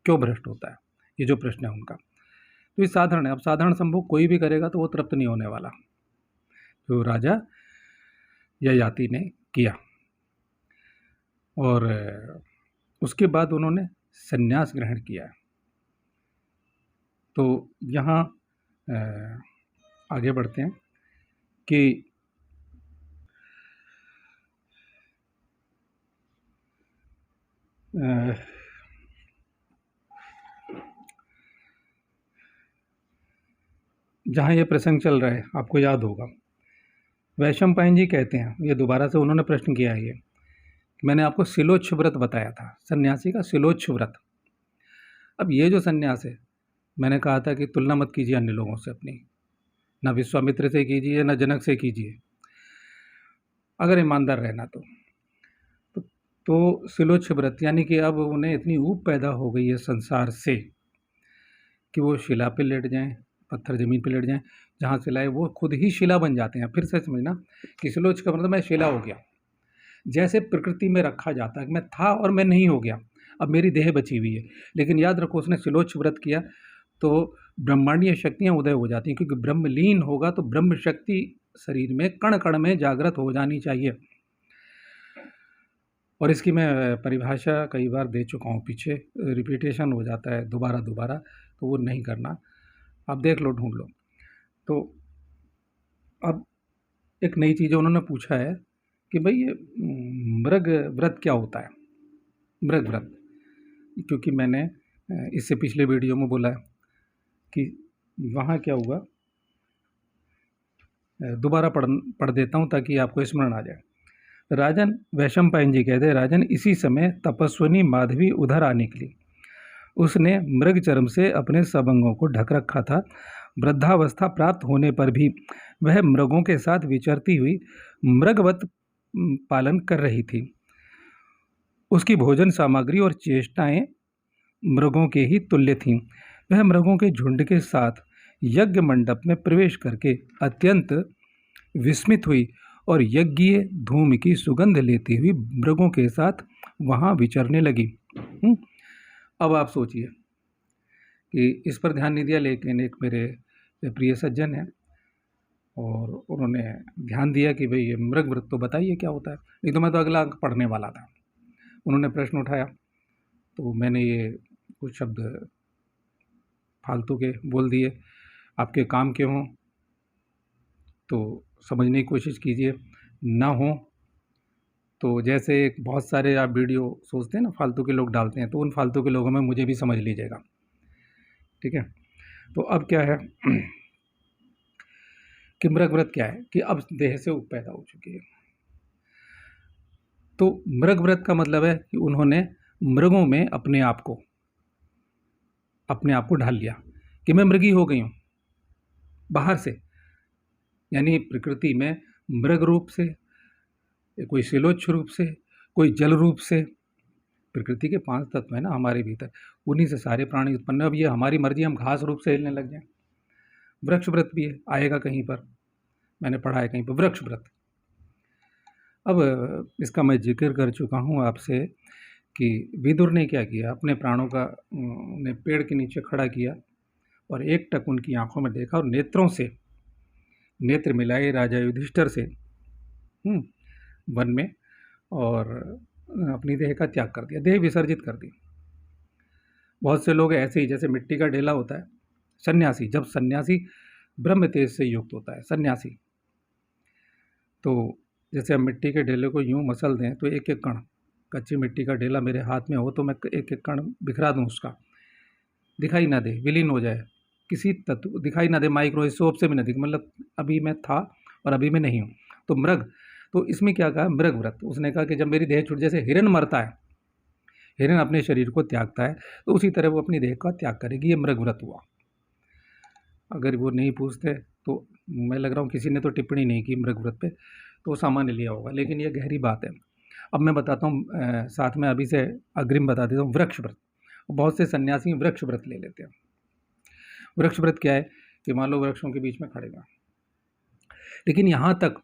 क्यों भ्रष्ट होता है, ये जो प्रश्न है उनका। तो ये साधारण है। अब साधारण संभोग कोई भी करेगा तो वो तृप्त नहीं होने वाला, जो राजा ययाति ने किया। और उसके बाद उन्होंने संन्यास ग्रहण किया। तो यहाँ आगे बढ़ते हैं कि जहाँ ये प्रसंग चल रहा है, आपको याद होगा, वैशंपायन जी कहते हैं, ये दोबारा से उन्होंने प्रश्न किया है, ये मैंने आपको शिलोच्छ व्रत बताया था, सन्यासी का शिलोच्छ व्रत। अब ये जो सन्यास है, मैंने कहा था कि तुलना मत कीजिए अन्य लोगों से अपनी, ना विश्वामित्र से कीजिए ना जनक से कीजिए, अगर ईमानदार रहना तो शिलोच्छ व्रत, यानी कि अब उन्हें इतनी ऊब पैदा हो गई है संसार से कि वो शिला पे लेट जाएं, पत्थर ज़मीन पे लेट जाएं, जहाँ शिलाएं वो खुद ही शिला बन जाते हैं। फिर से समझना कि शिलोच्छ का मतलब मैं शिला हो गया। जैसे प्रकृति में रखा जाता है कि मैं था और मैं नहीं हो गया, अब मेरी देह बची हुई है। लेकिन याद रखो, उसने शिलोच्छ व्रत किया तो ब्रह्मांडीय शक्तियाँ उदय हो जाती हैं, क्योंकि ब्रह्मलीन होगा तो ब्रह्म शक्ति शरीर में कण कण में जागृत हो जानी चाहिए। और इसकी मैं परिभाषा कई बार दे चुका हूँ पीछे, रिपीटेशन हो जाता है दोबारा दोबारा, तो वो नहीं करना, आप देख लो, ढूंढ लो। तो अब एक नई चीज़ उन्होंने पूछा है कि भाई ये मृग व्रत क्या होता है, मृग व्रत। क्योंकि मैंने इससे पिछले वीडियो में बोला है कि वहाँ क्या हुआ, दोबारा पढ़ देता हूँ ताकि आपको स्मरण आ जाए। राजन, वैशंपायन जी कहते हैं, राजन इसी समय तपस्विनी माधवी उधर आ निकली। उसने मृग चर्म से अपने सब अंगों को ढक रखा था। वृद्धावस्था प्राप्त होने पर भी वह मृगों के साथ विचरती हुई मृगवत पालन कर रही थी। उसकी भोजन सामग्री और चेष्टाएं मृगों के ही तुल्य थीं। वह मृगों के झुंड के साथ यज्ञ मंडप में प्रवेश करके अत्यंत विस्मित हुई और यज्ञीय धूम की सुगंध लेती हुई मृगों के साथ वहाँ विचरने लगी। अब आप सोचिए कि इस पर ध्यान नहीं दिया, लेकिन एक मेरे प्रिय सज्जन हैं और उन्होंने ध्यान दिया कि भाई ये मृग व्रत तो बताइए क्या होता है, नहीं तो मैं तो अगला अंक पढ़ने वाला था। उन्होंने प्रश्न उठाया तो मैंने ये कुछ शब्द फालतू के बोल दिए, आपके काम के हों तो समझने की कोशिश कीजिए, ना हो तो जैसे बहुत सारे आप वीडियो सोचते हैं ना फालतू के लोग डालते हैं, तो उन फालतू के लोगों में मुझे भी समझ लीजिएगा, ठीक है। तो अब क्या है कि मृग व्रत क्या है कि अब देह से ऊप पैदा हो चुकी है। तो मृग व्रत का मतलब है कि उन्होंने मृगों में अपने आप को ढाल लिया कि मैं मृगी हो गई हूँ बाहर से, यानी प्रकृति में मृग रूप से, कोई शिलोच्छ रूप से, कोई जल रूप से। प्रकृति के 5 तत्व हैं ना हमारे भीतर, उन्हीं से सारे प्राणी उत्पन्न। अब ये हमारी मर्जी हम घास रूप से हिलने लग जाएं। वृक्ष व्रत भी है, आएगा कहीं पर, मैंने पढ़ा है कहीं पर वृक्ष व्रत। अब इसका मैं जिक्र कर चुका हूँ आपसे कि विदुर ने क्या किया, अपने प्राणों का ने पेड़ के नीचे खड़ा किया और एकटक उनकी आंखों में देखा और नेत्रों से नेत्र मिलाए राजा युधिष्ठिर से वन में, और अपनी देह का त्याग कर दिया, देह विसर्जित कर दी। बहुत से लोग ऐसे ही, जैसे मिट्टी का ढेला होता है, सन्यासी, जब सन्यासी ब्रह्म तेज से युक्त होता है सन्यासी, तो जैसे हम मिट्टी के ढेले को यूं मसल दें तो एक एक कण, कच्ची मिट्टी का ढेला मेरे हाथ में हो तो मैं एक एक कण बिखरा दूं, उसका दिखाई ना दे, विलीन हो जाए, किसी तत्व दिखाई ना दे, माइक्रोस्कोप से भी ना दिखे, मतलब अभी मैं था और अभी मैं नहीं हूँ। तो मृग, तो इसमें क्या कहा, मृग व्रत। उसने कहा कि जब मेरी देह छूट, जैसे हिरण मरता है, हिरण अपने शरीर को त्यागता है, तो उसी तरह वो अपनी देह का त्याग करेगी, ये मृग व्रत हुआ। अगर वो नहीं पूछते तो मैं लग रहा हूँ किसी ने तो टिप्पणी नहीं की मृग व्रत पे, तो सामान्य लिया होगा, लेकिन ये गहरी बात है। अब मैं बताता हूँ, साथ में अभी से अग्रिम बता देता हूँ, वृक्ष व्रत। बहुत से सन्यासी वृक्ष व्रत ले लेते हैं। वृक्ष व्रत क्या है कि मान लो वृक्षों के बीच में खड़े हैं, लेकिन यहाँ तक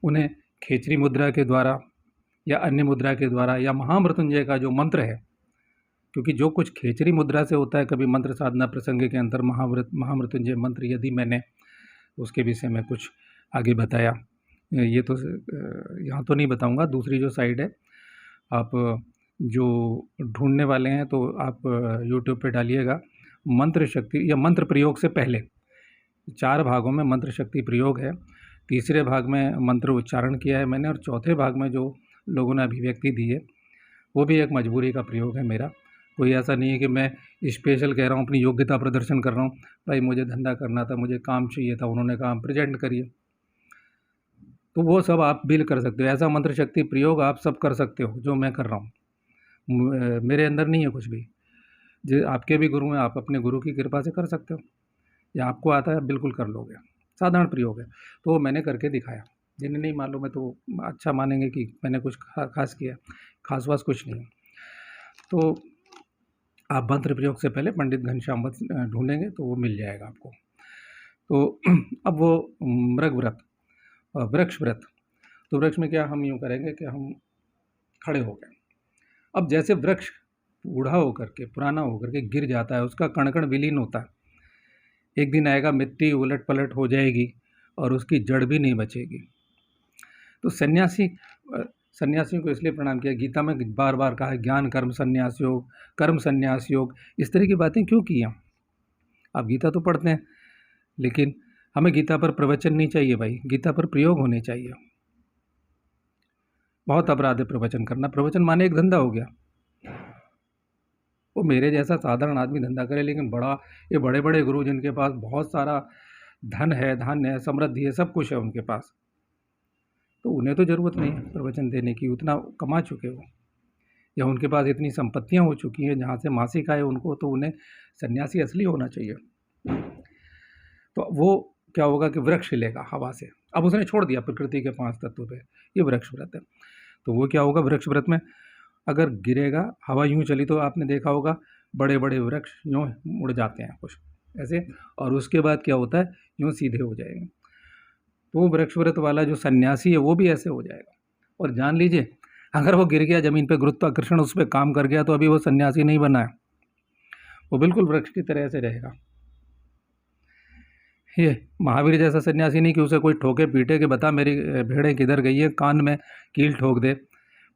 उन्हें खेचरी मुद्रा के द्वारा या अन्य मुद्रा के द्वारा या महामृत्युंजय का जो मंत्र है, क्योंकि जो कुछ खेचरी मुद्रा से होता है, कभी मंत्र साधना प्रसंग के अंतर महामृत्युंजय मंत्र, यदि मैंने उसके विषय में कुछ आगे बताया, ये तो यहाँ तो नहीं बताऊँगा। दूसरी जो साइड है, आप जो ढूंढने वाले हैं तो आप यूट्यूब पे डालिएगा मंत्र शक्ति या मंत्र प्रयोग से पहले। 4 भागों में मंत्र शक्ति प्रयोग है, तीसरे भाग में मंत्र उच्चारण किया है मैंने, और चौथे भाग में जो लोगों ने अभिव्यक्ति दी है वो भी एक मजबूरी का प्रयोग है मेरा। कोई ऐसा नहीं है कि मैं स्पेशल कह रहा हूँ, अपनी योग्यता प्रदर्शन कर रहा हूँ। भाई मुझे धंधा करना था, मुझे काम चाहिए था, उन्होंने कहा प्रेजेंट करिए, तो वो सब आप बिल कर सकते हो। ऐसा मंत्र शक्ति प्रयोग आप सब कर सकते हो जो मैं कर रहा हूँ, मेरे अंदर नहीं है कुछ भी। जो आपके भी गुरु हैं, आप अपने गुरु की कृपा से कर सकते हो, या आपको आता है बिल्कुल कर लोगे, साधारण प्रयोग है। तो वो मैंने करके दिखाया, जिन्हें नहीं मालूम है तो अच्छा मानेंगे कि मैंने कुछ खास किया, खास वास कुछ नहीं। तो आप मंत्र प्रयोग से पहले पंडित घनश्याम ढूंढेंगे तो वो मिल जाएगा आपको। तो अब वो मृग व्रत, वृक्ष व्रत, तो वृक्ष में क्या हम यूँ करेंगे कि हम खड़े हो गए। अब जैसे वृक्ष बूढ़ा होकर के, पुराना होकर के गिर जाता है, उसका कण कण विलीन होता है, एक दिन आएगा मिट्टी उलट पलट हो जाएगी और उसकी जड़ भी नहीं बचेगी। तो सन्यासियों को इसलिए प्रणाम किया, गीता में बार बार कहा है ज्ञान कर्म संन्यास योग, कर्म संन्यास योग, इस तरह की बातें क्यों की हैं। आप गीता तो पढ़ते हैं, लेकिन हमें गीता पर प्रवचन नहीं चाहिए भाई, गीता पर प्रयोग होने चाहिए। बहुत अपराध है प्रवचन करना, प्रवचन माने एक धंधा हो गया। वो मेरे जैसा साधारण आदमी धंधा करे, लेकिन ये बड़े बड़े गुरु जिनके पास बहुत सारा धन है, धान्य है, समृद्धि है, सब कुछ है उनके पास, तो उन्हें तो ज़रूरत नहीं है प्रवचन देने की, उतना कमा चुके वो, या उनके पास इतनी संपत्तियां हो चुकी हैं जहाँ से मासिक आए उनको, तो उन्हें सन्यासी असली होना चाहिए। तो वो क्या होगा कि वृक्ष हिलेगा हवा से। अब उसने छोड़ दिया प्रकृति के 5 तत्वों पे, ये वृक्ष व्रत है। तो वो क्या होगा, वृक्ष व्रत में अगर गिरेगा, हवा यूँ चली तो आपने देखा होगा बड़े बड़े वृक्ष यूँ मुड़ जाते हैं कुछ ऐसे, और उसके बाद क्या होता है, यूँ सीधे हो जाएंगे। तो वो वृक्ष व्रत वाला जो सन्यासी है वो भी ऐसे हो जाएगा। और जान लीजिए, अगर वो गिर गया ज़मीन पे, गुरुत्वाकर्षण उस पर काम कर गया, तो अभी वो सन्यासी नहीं बना है, वो बिल्कुल वृक्ष की तरह से रहेगा। ये महावीर जैसा सन्यासी नहीं कि उसे कोई ठोके पीटे कि बता मेरी भेड़ें किधर गई है, कान में कील ठोक दे।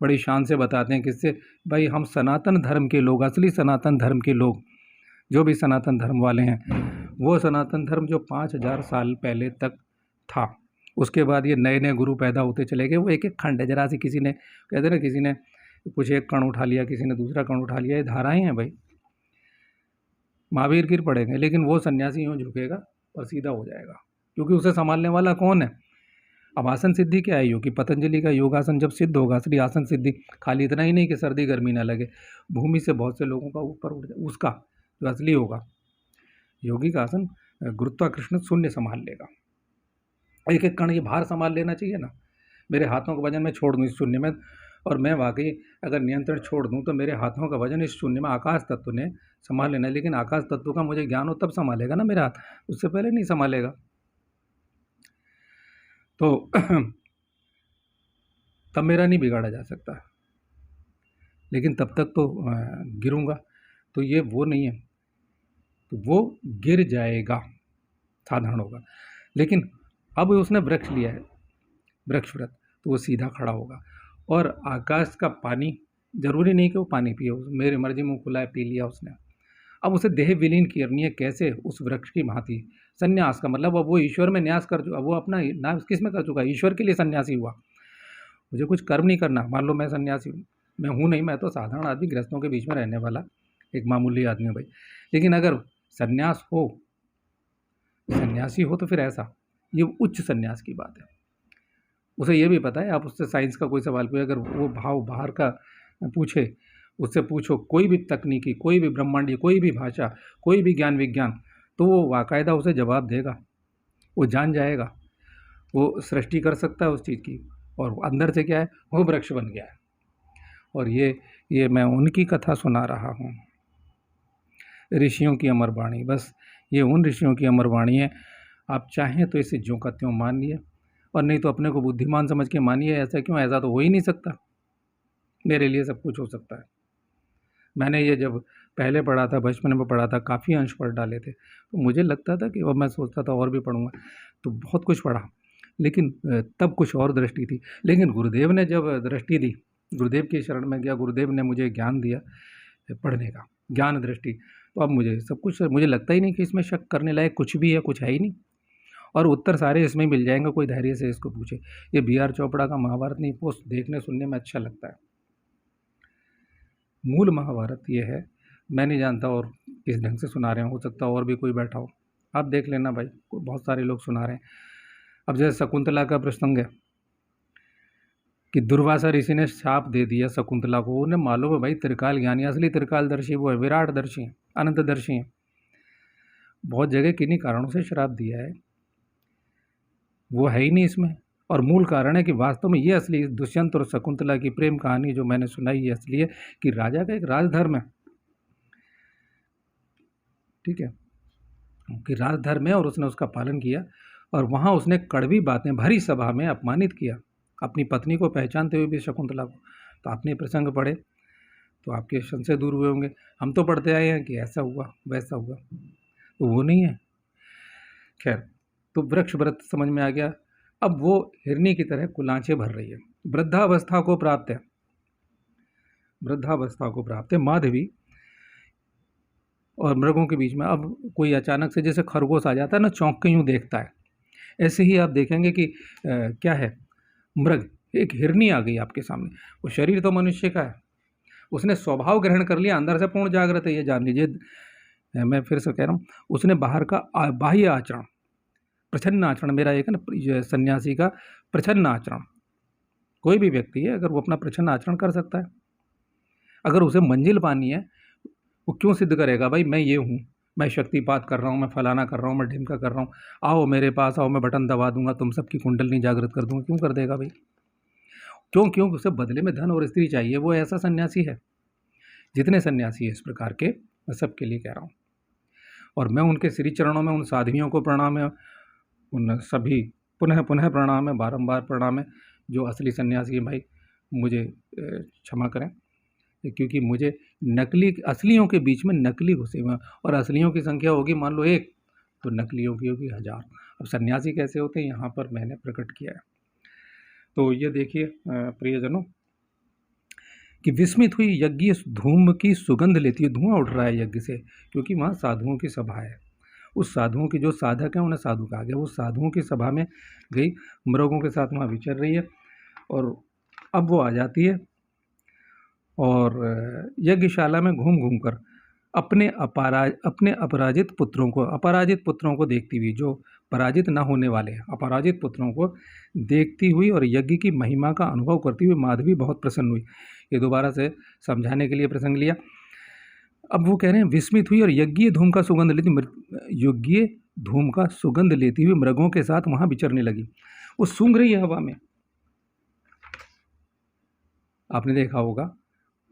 बड़ी शान से बताते हैं किससे, भाई हम सनातन धर्म के लोग, असली सनातन धर्म के लोग जो भी सनातन धर्म वाले हैं, वो सनातन धर्म जो 5000 साल पहले तक था, उसके बाद ये नए नए गुरु पैदा होते चले गए। वो एक एक खंड है, जरा सी किसी ने कहते ना, किसी ने कुछ एक कण उठा लिया, किसी ने दूसरा कण उठा लिया, ये धाराएं हैं भाई। महावीर गिर पड़ेंगे, लेकिन वो सन्यासी यूँ झुकेगा और सीधा हो जाएगा, क्योंकि उसे संभालने वाला कौन है। अब आसन सिद्धि क्या है? योगी पतंजलि का योगासन जब सिद्ध होगा, असली आसन सिद्धि, खाली इतना ही नहीं कि सर्दी गर्मी ना लगे, भूमि से बहुत से लोगों का ऊपर उठ जाए, उसका जो असली होगा योगी का आसन, गुरुत्वाकर्षण शून्य संभाल लेगा। एक एक कण ये भार संभाल लेना चाहिए ना। मेरे हाथों का वजन मैं छोड़ दूँ इस शून्य में, और मैं वाकई अगर नियंत्रण छोड़ दूँ तो मेरे हाथों का वजन इस शून्य में आकाश तत्व ने संभाल लेना है। लेकिन आकाश तत्व का मुझे ज्ञान हो तब संभालेगा ना मेरा हाथ, उससे पहले नहीं संभालेगा। तो तब मेरा नहीं बिगाड़ा जा सकता, लेकिन तब तक तो गिरूंगा। तो ये वो नहीं है, तो वो गिर जाएगा, साधारण होगा। लेकिन अब उसने वृक्ष लिया है, वृक्ष व्रत, तो वो सीधा खड़ा होगा। और आकाश का पानी जरूरी नहीं कि वो पानी पिए, मेरी मर्जी मुँह खुला है, पी लिया उसने। अब उसे देह विलीन करनी है, कैसे? उस वृक्ष की भांति। संन्यास का मतलब अब वो ईश्वर में न्यास कर चुका, वो अपना नाश किस में कर चुका है? ईश्वर के लिए सन्यासी हुआ। मुझे कुछ कर्म नहीं करना। मान लो मैं सन्यासी हूँ, मैं हूँ नहीं, मैं तो साधारण आदमी, गृहस्थों के बीच में रहने वाला एक मामूली आदमी हूँ भाई। लेकिन अगर सन्यास हो, सन्यासी हो, तो फिर ऐसा, ये उच्च सन्यास की बात है। उसे ये भी पता है, आप उससे साइंस का कोई सवाल पूछे, अगर वो भाव बाहर का पूछे, उससे पूछो कोई भी तकनीकी, कोई भी ब्रह्मांडीय, कोई भी भाषा, कोई भी ज्ञान विज्ञान, तो वो बाकायदा उसे जवाब देगा। वो जान जाएगा, वो सृष्टि कर सकता है उस चीज़ की, और अंदर से क्या है, वो वृक्ष बन गया है। और ये मैं उनकी कथा सुना रहा हूँ, ऋषियों की अमर वाणी। बस ये उन ऋषियों की अमर वाणी है। आप चाहें तो इसे ज्यों का त्यों मानिए, और नहीं तो अपने को बुद्धिमान समझ के मानिए। ऐसा क्यों? ऐसा तो हो ही नहीं सकता, मेरे लिए सब कुछ हो सकता है। मैंने ये जब पहले पढ़ा था, बचपन में पढ़ा था, काफ़ी अंश पढ़ डाले थे, तो मुझे लगता था कि, और मैं सोचता था और भी पढ़ूंगा, तो बहुत कुछ पढ़ा, लेकिन तब कुछ और दृष्टि थी। लेकिन गुरुदेव ने जब दृष्टि दी, गुरुदेव की शरण में गया, गुरुदेव ने मुझे ज्ञान दिया पढ़ने का, ज्ञान दृष्टि, तो अब मुझे सब कुछ, मुझे लगता ही नहीं कि इसमें शक करने लायक कुछ भी है, कुछ है ही नहीं। और उत्तर सारे इसमें मिल जाएंगे, कोई धैर्य से इसको पूछे। ये बी.आर. चोपड़ा का महाभारत नहीं, पोस्ट देखने सुनने में अच्छा लगता है। मूल महाभारत ये है, मैं नहीं जानता और किस ढंग से सुना रहे हो सकता है और भी कोई बैठा हो, आप देख लेना भाई, बहुत सारे लोग सुना रहे हैं। अब जैसे शकुंतला का प्रसंग है कि दुर्वासा ऋषि ने शाप दे दिया शकुंतला को। उन्हें मालूम है भाई, त्रिकाल ज्ञानी, असली त्रिकालदर्शी वो है, विराटदर्शी है, अनंतदर्शी है। बहुत जगह किन्हीं कारणों से श्राप दिया है, वो है ही नहीं इसमें। और मूल कारण है कि वास्तव में ये असली दुष्यंत और शकुंतला की प्रेम कहानी जो मैंने सुनाई, ये असली है कि राजा का एक राजधर्म है, ठीक है, कि राजधर्म है, और उसने उसका पालन किया। और वहाँ उसने कड़वी बातें भरी सभा में अपमानित किया अपनी पत्नी को, पहचानते हुए भी शकुंतला को। तो आपने प्रसंग पढ़े तो आपके संशय दूर हुए होंगे। हम तो पढ़ते आए हैं कि ऐसा हुआ वैसा हुआ, तो वो नहीं है। खैर, तो वृक्ष व्रत समझ में आ गया। अब वो हिरनी की तरह कुलांचे भर रही है, वृद्धावस्था को प्राप्त है, वृद्धावस्था को प्राप्त है माधवी और मृगों के बीच में। अब कोई अचानक से जैसे खरगोश आ जाता है ना, चौंक के यूँ देखता है, ऐसे ही आप देखेंगे कि क्या है, मृग, एक हिरनी आ गई आपके सामने। वो शरीर तो मनुष्य का है, उसने स्वभाव ग्रहण कर लिया, अंदर से पूर्ण जागृत है, ये जान लीजिए। मैं फिर से कह रहा हूँ, उसने बाहर का बाह्य आचरण, प्रछन्न आचरण, मेरा एक है ना सन्यासी का प्रछन्न आचरण, कोई भी व्यक्ति है अगर वो अपना प्रछन्न आचरण कर सकता है, अगर उसे मंजिल पानी है, वो क्यों सिद्ध करेगा भाई मैं ये हूँ, मैं शक्तिपात कर रहा हूँ, मैं फलाना कर रहा हूँ, मैं ढिमका कर रहा हूँ, आओ मेरे पास आओ, मैं बटन दबा दूंगा, तुम सबकी कुंडलनी जागृत कर दूंगा। क्यों कर देगा भाई? क्यों? क्यों? उसे बदले में धन और स्त्री चाहिए, वो ऐसा सन्यासी है। जितने सन्यासी है इस प्रकार के, मैं सबके लिए कह रहा हूँ। और मैं उनके श्री चरणों में, उन साध्वियों को प्रणाम है, उन सभी पुनः पुनः प्रणाम है, बारंबार प्रणाम है, जो असली सन्यासी है भाई। मुझे क्षमा करें, क्योंकि मुझे नकली, असलियों के बीच में नकली घुसे हुए हैं, और असलियों की संख्या होगी मान लो 1, तो नकलियों की होगी 1000। अब सन्यासी कैसे होते हैं, यहाँ पर मैंने प्रकट किया है। तो ये देखिए प्रियजनों, कि विस्मित हुई यज्ञ धूम की सुगंध लेती है। धुआं उठ रहा है यज्ञ से, क्योंकि वहाँ साधुओं की सभा है। उस साधुओं की जो साधक हैं उन्हें साधु कहा गया। वो साधुओं की सभा में गई, मृगों के साथ वहाँ विचर रही है, और अब वो आ जाती है और यज्ञशाला में घूम घूम कर अपने अपराजित पुत्रों को देखती हुई, जो पराजित न होने वाले हैं, अपराजित पुत्रों को देखती हुई और यज्ञ की महिमा का अनुभव करती हुई माधवी बहुत प्रसन्न हुई। ये दोबारा से समझाने के लिए प्रसंग लिया। अब वो कह रहे हैं विस्मित हुई और यज्ञीय धूम का सुगंध लेती हुई मृगों के साथ वहां विचरने लगी। वो सूंघ रही है हवा में। आपने देखा होगा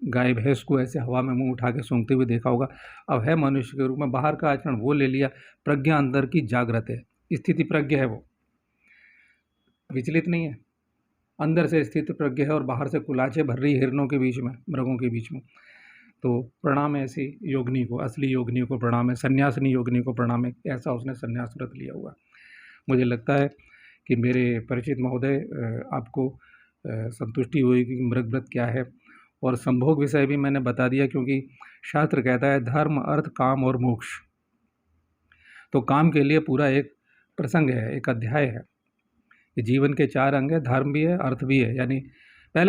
गाय भैंस को ऐसे हवा में मुंह उठा के सूंघते हुए देखा होगा। अब है मनुष्य के रूप में, बाहर का आचरण वो ले लिया। प्रज्ञा अंदर की जागृत है, स्थिति प्रज्ञ है, वो विचलित नहीं है, अंदर से स्थित प्रज्ञ है और बाहर से कुलाचे भर रही हिरणों के बीच में, मृगों के बीच में। तो प्रणाम है ऐसी योगिनी को, असली योगिनी को प्रणाम है, सन्यासिनी योगिनी को प्रणाम है, ऐसा उसने सन्यास व्रत लिया हुआ। मुझे लगता है कि मेरे परिचित महोदय आपको संतुष्टि हुई कि मृग व्रत क्या है, और संभोग विषय भी मैंने बता दिया, क्योंकि शास्त्र कहता है धर्म अर्थ काम और मोक्ष। तो काम के लिए पूरा एक प्रसंग है, एक अध्याय है। ये जीवन के 4 अंग है, धर्म भी है, अर्थ भी है, यानी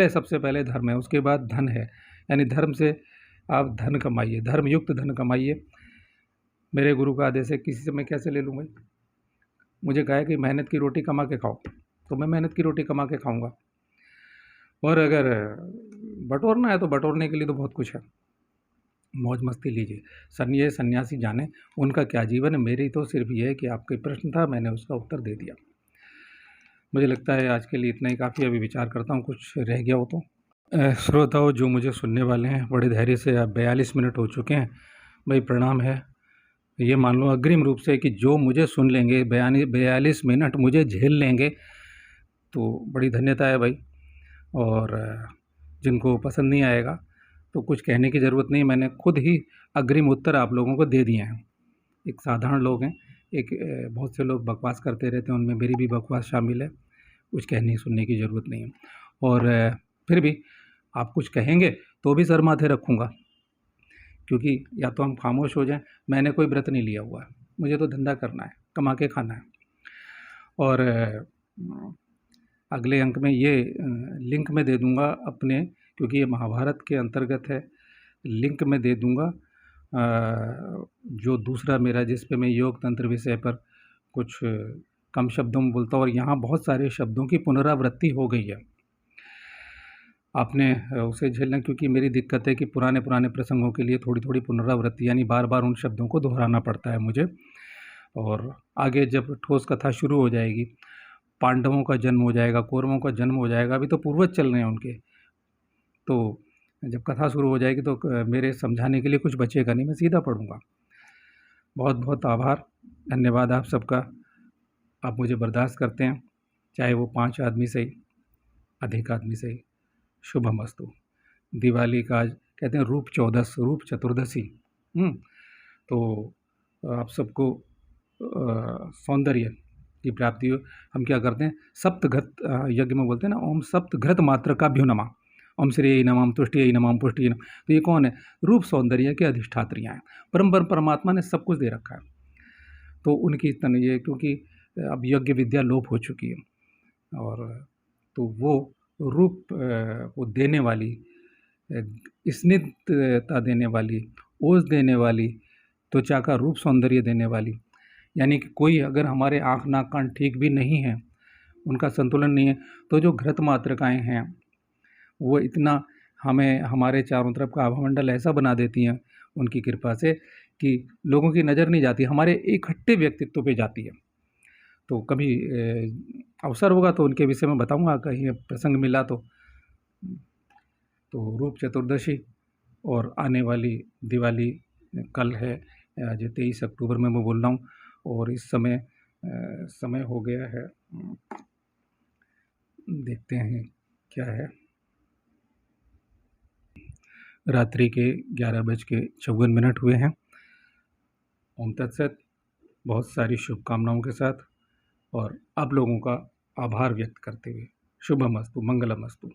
सबसे पहले धर्म है, उसके बाद धन है, यानी धर्म से आप धन कमाइए, धर्मयुक्त धन कमाइए। मेरे गुरु का आदेश है, किसी से मैं कैसे ले लूँगा? मुझे कहा है कि मेहनत की रोटी कमा के खाओ, तो मैं मेहनत की रोटी कमा के खाऊंगा। और अगर बटोरना है तो बटोरने के लिए तो बहुत कुछ है, मौज मस्ती लीजिए। ये सन्यासी जाने उनका क्या जीवन है। मेरी तो सिर्फ ये है कि आपका प्रश्न था, मैंने उसका उत्तर दे दिया। मुझे लगता है आज के लिए इतना ही काफ़ी। अभी विचार करता हूँ कुछ रह गया हो तो। श्रोताओं जो मुझे सुनने वाले हैं, बड़े धैर्य से, आप 42 मिनट हो चुके हैं भाई, प्रणाम है। ये मान लो अग्रिम रूप से कि जो मुझे सुन लेंगे, 42 मिनट मुझे झेल लेंगे, तो बड़ी धन्यता है भाई। और जिनको पसंद नहीं आएगा तो कुछ कहने की ज़रूरत नहीं, मैंने खुद ही अग्रिम उत्तर आप लोगों को दे दिए हैं। एक साधारण लोग हैं, एक बहुत से लोग बकवास करते रहते हैं, उनमें मेरी भी बकवास शामिल है, कुछ कहने सुनने की ज़रूरत नहीं है। और फिर भी आप कुछ कहेंगे तो भी सर माथे रखूँगा, क्योंकि या तो हम खामोश हो जाएं। मैंने कोई व्रत नहीं लिया हुआ है, मुझे तो धंधा करना है, कमा के खाना है। और अगले अंक में ये लिंक में दे दूंगा अपने, क्योंकि ये महाभारत के अंतर्गत है, लिंक में दे दूंगा जो दूसरा मेरा, जिस पे मैं योग तंत्र विषय पर कुछ कम शब्दों में बोलता हूँ, और यहाँ बहुत सारे शब्दों की पुनरावृत्ति हो गई है। आपने उसे झेलना, क्योंकि मेरी दिक्कत है कि पुराने प्रसंगों के लिए थोड़ी थोड़ी पुनरावृत्ति, यानी बार बार उन शब्दों को दोहराना पड़ता है मुझे। और आगे जब ठोस कथा शुरू हो जाएगी, पांडवों का जन्म हो जाएगा, कौरवों का जन्म हो जाएगा, अभी तो पूर्वज चल रहे हैं उनके, तो जब कथा शुरू हो जाएगी तो मेरे समझाने के लिए कुछ बचेगा नहीं, मैं सीधा पढ़ूंगा। बहुत बहुत आभार, धन्यवाद आप सबका। आप मुझे बर्दाश्त करते हैं, चाहे वो 5 आदमी से ही, अधिक आदमी से ही। शुभमस्तु। दिवाली का आज कहते हैं रूप चतुर्दशी। तो आप सबको सौंदर्य की प्राप्ति हो। हम क्या करते हैं, सप्तघृत यज्ञ में बोलते हैं ना, ओम सप्तघृत मात्र का भ्यो नमः, ओम श्रेय नमः, तुष्टिय नमः, पुष्टिय नमः। तो ये कौन है? रूप सौंदर्य के अधिष्ठात्रियाँ हैं। परमात्मा ने सब कुछ दे रखा है, तो उनकी ये, क्योंकि अब यज्ञ विद्या लोप हो चुकी है, और तो वो रूप को देने वाली, स्निग्धता देने वाली, ओज देने वाली, त्वचा का रूप सौंदर्य देने वाली, यानी कि कोई अगर हमारे आँख नाक कान ठीक भी नहीं है, उनका संतुलन नहीं है, तो जो घृत मातृकाएँ हैं वो इतना हमें, हमारे चारों तरफ का आभामंडल ऐसा बना देती हैं उनकी कृपा से कि लोगों की नज़र नहीं जाती, हमारे इकट्ठे व्यक्तित्व पे जाती है। तो कभी अवसर होगा तो उनके विषय में बताऊंगा, कहीं प्रसंग मिला तो। रूप चतुर्दशी और आने वाली दिवाली कल है, जो 23 अक्टूबर में मैं बोल रहा हूँ, और इस समय हो गया है, देखते हैं क्या है, रात्रि के 11:54 हुए हैं। ओम तत्सत। बहुत सारी शुभकामनाओं के साथ और आप लोगों का आभार व्यक्त करते हुए, शुभमस्तु, मंगलमस्तु।